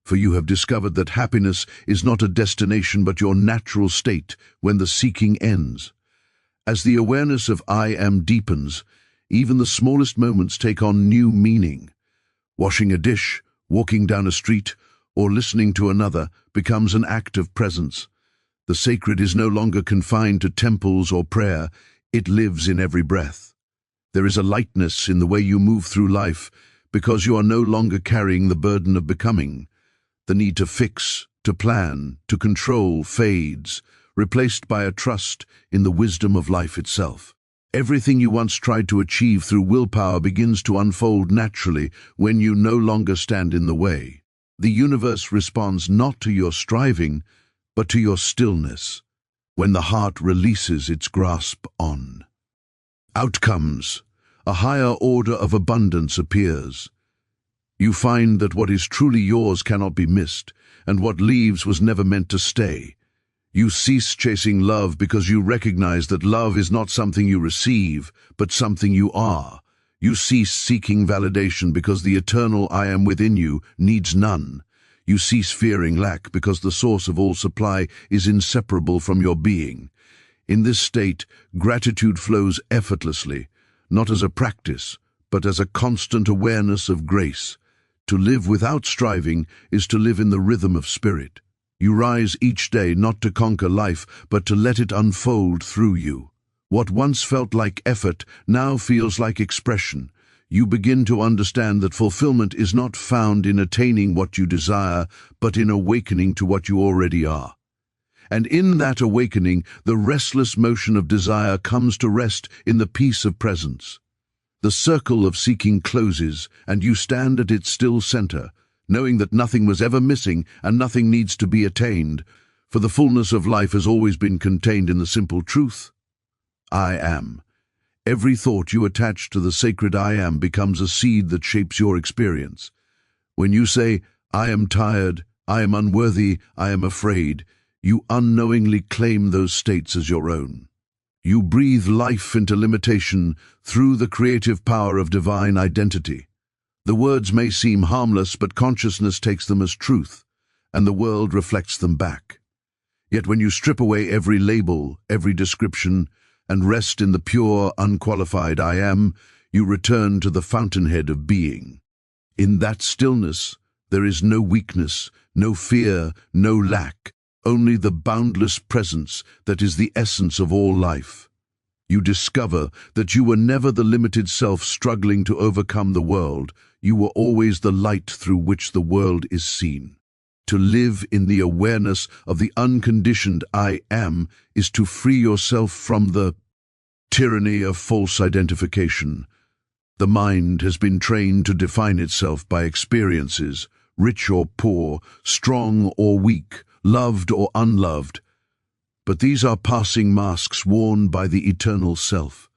For you have discovered that happiness is not a destination but your natural state when the seeking ends. As the awareness of I am deepens, even the smallest moments take on new meaning. Washing a dish, walking down a street, or listening to another becomes an act of presence. The sacred is no longer confined to temples or prayer, it lives in every breath. There is a lightness in the way you move through life because you are no longer carrying the burden of becoming. The need to fix, to plan, to control fades, replaced by a trust in the wisdom of life itself. Everything you once tried to achieve through willpower begins to unfold naturally when you no longer stand in the way. The universe responds not to your striving, but to your stillness, when the heart releases its grasp on. Outcomes. A higher order of abundance appears. You find that what is truly yours cannot be missed, and what leaves was never meant to stay. You cease chasing love because you recognize that love is not something you receive, but something you are. You cease seeking validation because the eternal I am within you needs none. You cease fearing lack because the source of all supply is inseparable from your being. In this state, gratitude flows effortlessly, not as a practice, but as a constant awareness of grace. To live without striving is to live in the rhythm of spirit. You rise each day not to conquer life, but to let it unfold through you. What once felt like effort now feels like expression. You begin to understand that fulfillment is not found in attaining what you desire, but in awakening to what you already are. And in that awakening, the restless motion of desire comes to rest in the peace of presence. The circle of seeking closes, and you stand at its still center, knowing that nothing was ever missing and nothing needs to be attained, for the fullness of life has always been contained in the simple truth. I am. Every thought you attach to the sacred I am becomes a seed that shapes your experience. When you say, I am tired, I am unworthy, I am afraid, you unknowingly claim those states as your own. You breathe life into limitation through the creative power of divine identity. The words may seem harmless, but consciousness takes them as truth, and the world reflects them back. Yet when you strip away every label, every description, and rest in the pure, unqualified I am, you return to the fountainhead of being. In that stillness, there is no weakness, no fear, no lack, only the boundless presence that is the essence of all life. You discover that you were never the limited self struggling to overcome the world. You were always the light through which the world is seen. To live in the awareness of the unconditioned I am is to free yourself from the tyranny of false identification. The mind has been trained to define itself by experiences, rich or poor, strong or weak, loved or unloved. But these are passing masks worn by the eternal self.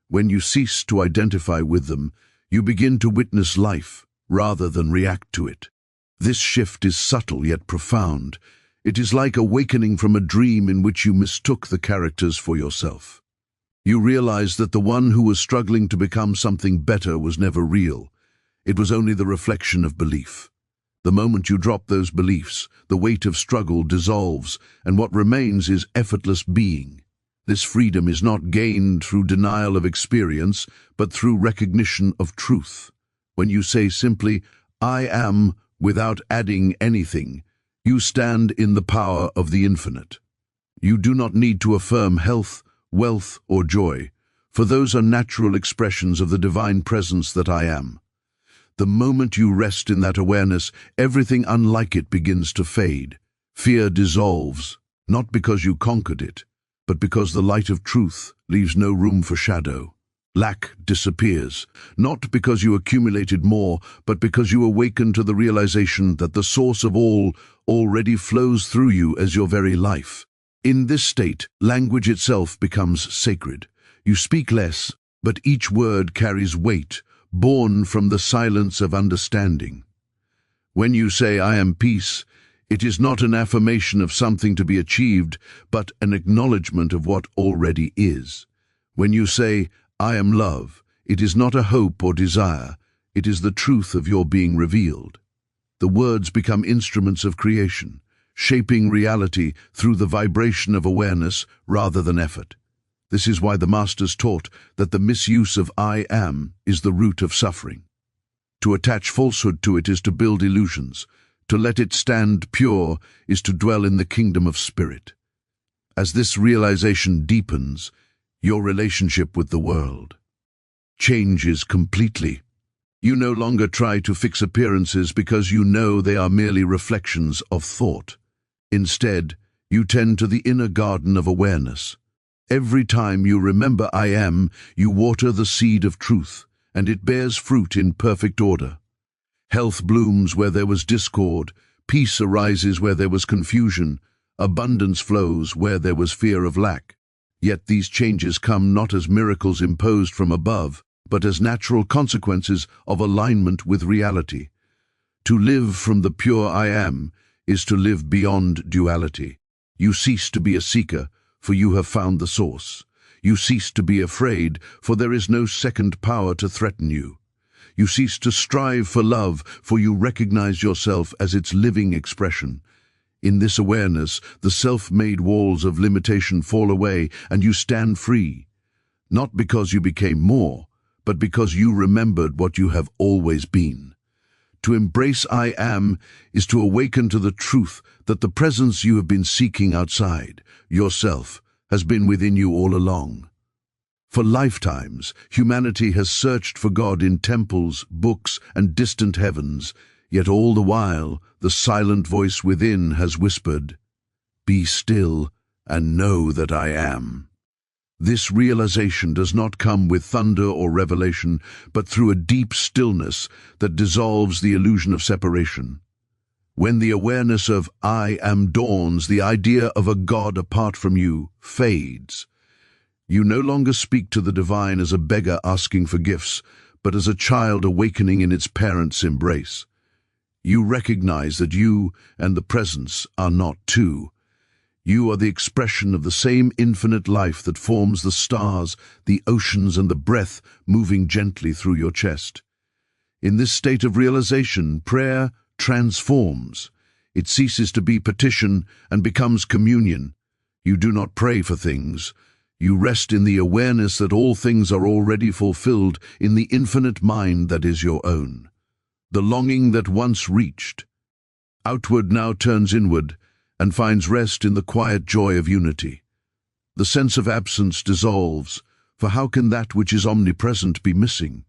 When you cease to identify with them, you begin to witness life rather than react to it. This shift is subtle yet profound. It is like awakening from a dream in which you mistook the characters for yourself. You realize that the one who was struggling to become something better was never real. It was only the reflection of belief. The moment you drop those beliefs, the weight of struggle dissolves, and what remains is effortless being. This freedom is not gained through denial of experience, but through recognition of truth. When you say simply, "I am," without adding anything, you stand in the power of the infinite. You do not need to affirm health, wealth, or joy, for those are natural expressions of the divine presence that I am. The moment you rest in that awareness, everything unlike it begins to fade. Fear dissolves, not because you conquered it, but because the light of truth leaves no room for shadow. Lack disappears, not because you accumulated more, but because you awaken to the realization that the source of all already flows through you as your very life. In this state, language itself becomes sacred. You speak less, but each word carries weight, born from the silence of understanding. When you say, "I am peace," it is not an affirmation of something to be achieved, but an acknowledgement of what already is. When you say, "I am love," it is not a hope or desire, it is the truth of your being revealed. The words become instruments of creation, shaping reality through the vibration of awareness rather than effort. This is why the Masters taught that the misuse of "I am" is the root of suffering. To attach falsehood to it is to build illusions. To let it stand pure is to dwell in the kingdom of spirit. As this realization deepens, your relationship with the world changes completely. You no longer try to fix appearances because you know they are merely reflections of thought. Instead, you tend to the inner garden of awareness. Every time you remember "I am," you water the seed of truth, and it bears fruit in perfect order. Health blooms where there was discord, peace arises where there was confusion, abundance flows where there was fear of lack. Yet these changes come not as miracles imposed from above, but as natural consequences of alignment with reality. To live from the pure "I am" is to live beyond duality. You cease to be a seeker, for you have found the source. You cease to be afraid, for there is no second power to threaten you. You cease to strive for love, for you recognize yourself as its living expression. In this awareness, the self-made walls of limitation fall away and you stand free, not because you became more, but because you remembered what you have always been. To embrace "I am" is to awaken to the truth that the presence you have been seeking outside, yourself, has been within you all along. For lifetimes, humanity has searched for God in temples, books, and distant heavens, yet all the while, the silent voice within has whispered, "Be still and know that I am." This realization does not come with thunder or revelation, but through a deep stillness that dissolves the illusion of separation. When the awareness of "I am" dawns, the idea of a God apart from you fades. You no longer speak to the divine as a beggar asking for gifts, but as a child awakening in its parent's embrace. You recognize that you and the presence are not two. You are the expression of the same infinite life that forms the stars, the oceans, and the breath moving gently through your chest. In this state of realization, prayer transforms. It ceases to be petition and becomes communion. You do not pray for things. You rest in the awareness that all things are already fulfilled in the infinite mind that is your own. The longing that once reached outward now turns inward and finds rest in the quiet joy of unity. The sense of absence dissolves, for how can that which is omnipresent be missing?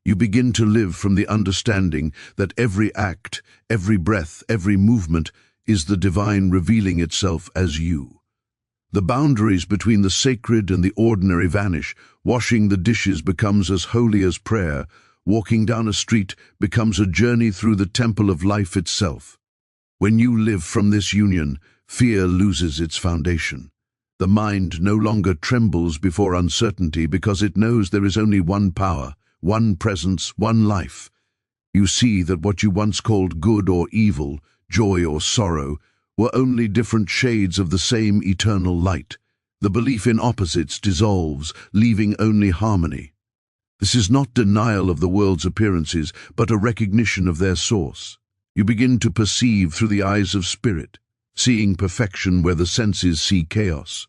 You begin to live from the understanding that every act, every breath, every movement is the divine revealing itself as you. The boundaries between the sacred and the ordinary vanish. Washing the dishes becomes as holy as prayer. Walking down a street becomes a journey through the temple of life itself. When you live from this union, fear loses its foundation. The mind no longer trembles before uncertainty because it knows there is only one power, one presence, one life. You see that what you once called good or evil, joy or sorrow, were only different shades of the same eternal light. The belief in opposites dissolves, leaving only harmony. This is not denial of the world's appearances, but a recognition of their source. You begin to perceive through the eyes of spirit, seeing perfection where the senses see chaos,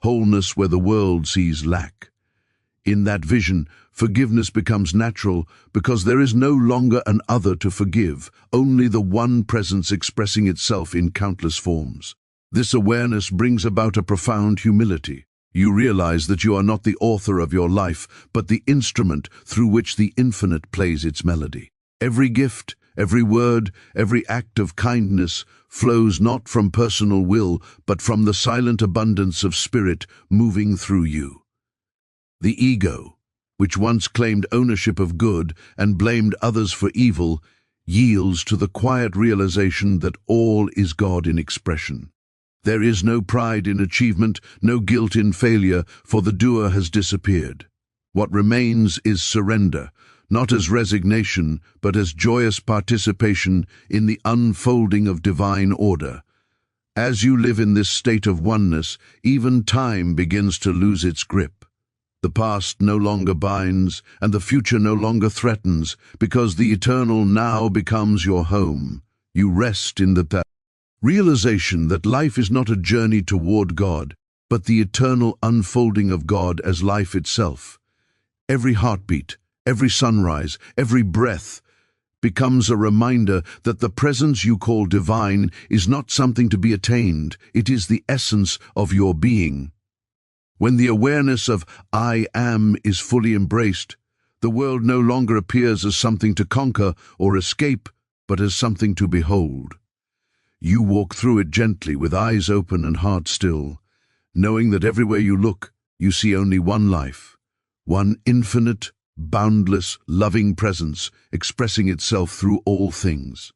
wholeness where the world sees lack. In that vision, forgiveness becomes natural because there is no longer an other to forgive, only the one presence expressing itself in countless forms. This awareness brings about a profound humility. You realize that you are not the author of your life, but the instrument through which the infinite plays its melody. Every gift, every word, every act of kindness flows not from personal will, but from the silent abundance of spirit moving through you. The ego, which once claimed ownership of good and blamed others for evil, yields to the quiet realization that all is God in expression. There is no pride in achievement, no guilt in failure, for the doer has disappeared. What remains is surrender, not as resignation, but as joyous participation in the unfolding of divine order. As you live in this state of oneness, even time begins to lose its grip. The past no longer binds, and the future no longer threatens, because the eternal now becomes your home. You rest in the realization that life is not a journey toward God, but the eternal unfolding of God as life itself. Every heartbeat, every sunrise, every breath becomes a reminder that the presence you call divine is not something to be attained, it is the essence of your being. When the awareness of I am is fully embraced, the world no longer appears as something to conquer or escape, but as something to behold. You walk through it gently with eyes open and heart still, knowing that everywhere you look, you see only one life, one infinite, boundless, loving presence expressing itself through all things.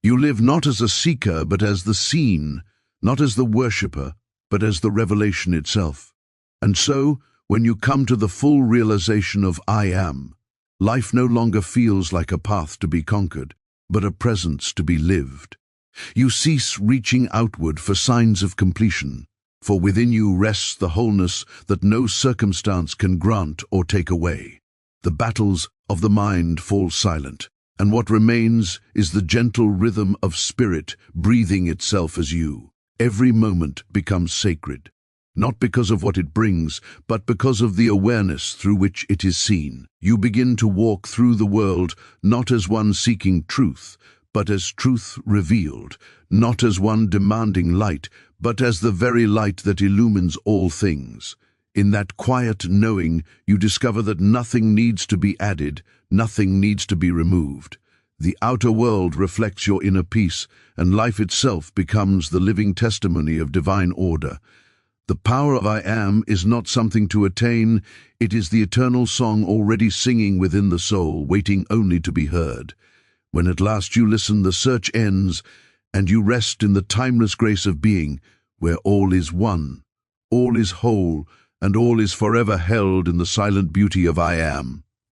You live not as a seeker, but as the seen, not as the worshipper, but as the revelation itself. And so, when you come to the full realization of I am, life no longer feels like a path to be conquered, but a presence to be lived. You cease reaching outward for signs of completion, for within you rests the wholeness that no circumstance can grant or take away. The battles of the mind fall silent, and what remains is the gentle rhythm of spirit breathing itself as you. Every moment becomes sacred, not because of what it brings, but because of the awareness through which it is seen. You begin to walk through the world not as one seeking truth, but as truth revealed, not as one demanding light, but as the very light that illumines all things. In that quiet knowing, you discover that nothing needs to be added, nothing needs to be removed. The outer world reflects your inner peace, and life itself becomes the living testimony of divine order. The power of I am is not something to attain, it is the eternal song already singing within the soul, waiting only to be heard. When at last you listen, the search ends, and you rest in the timeless grace of being, where all is one, all is whole, and all is forever held in the silent beauty of I am.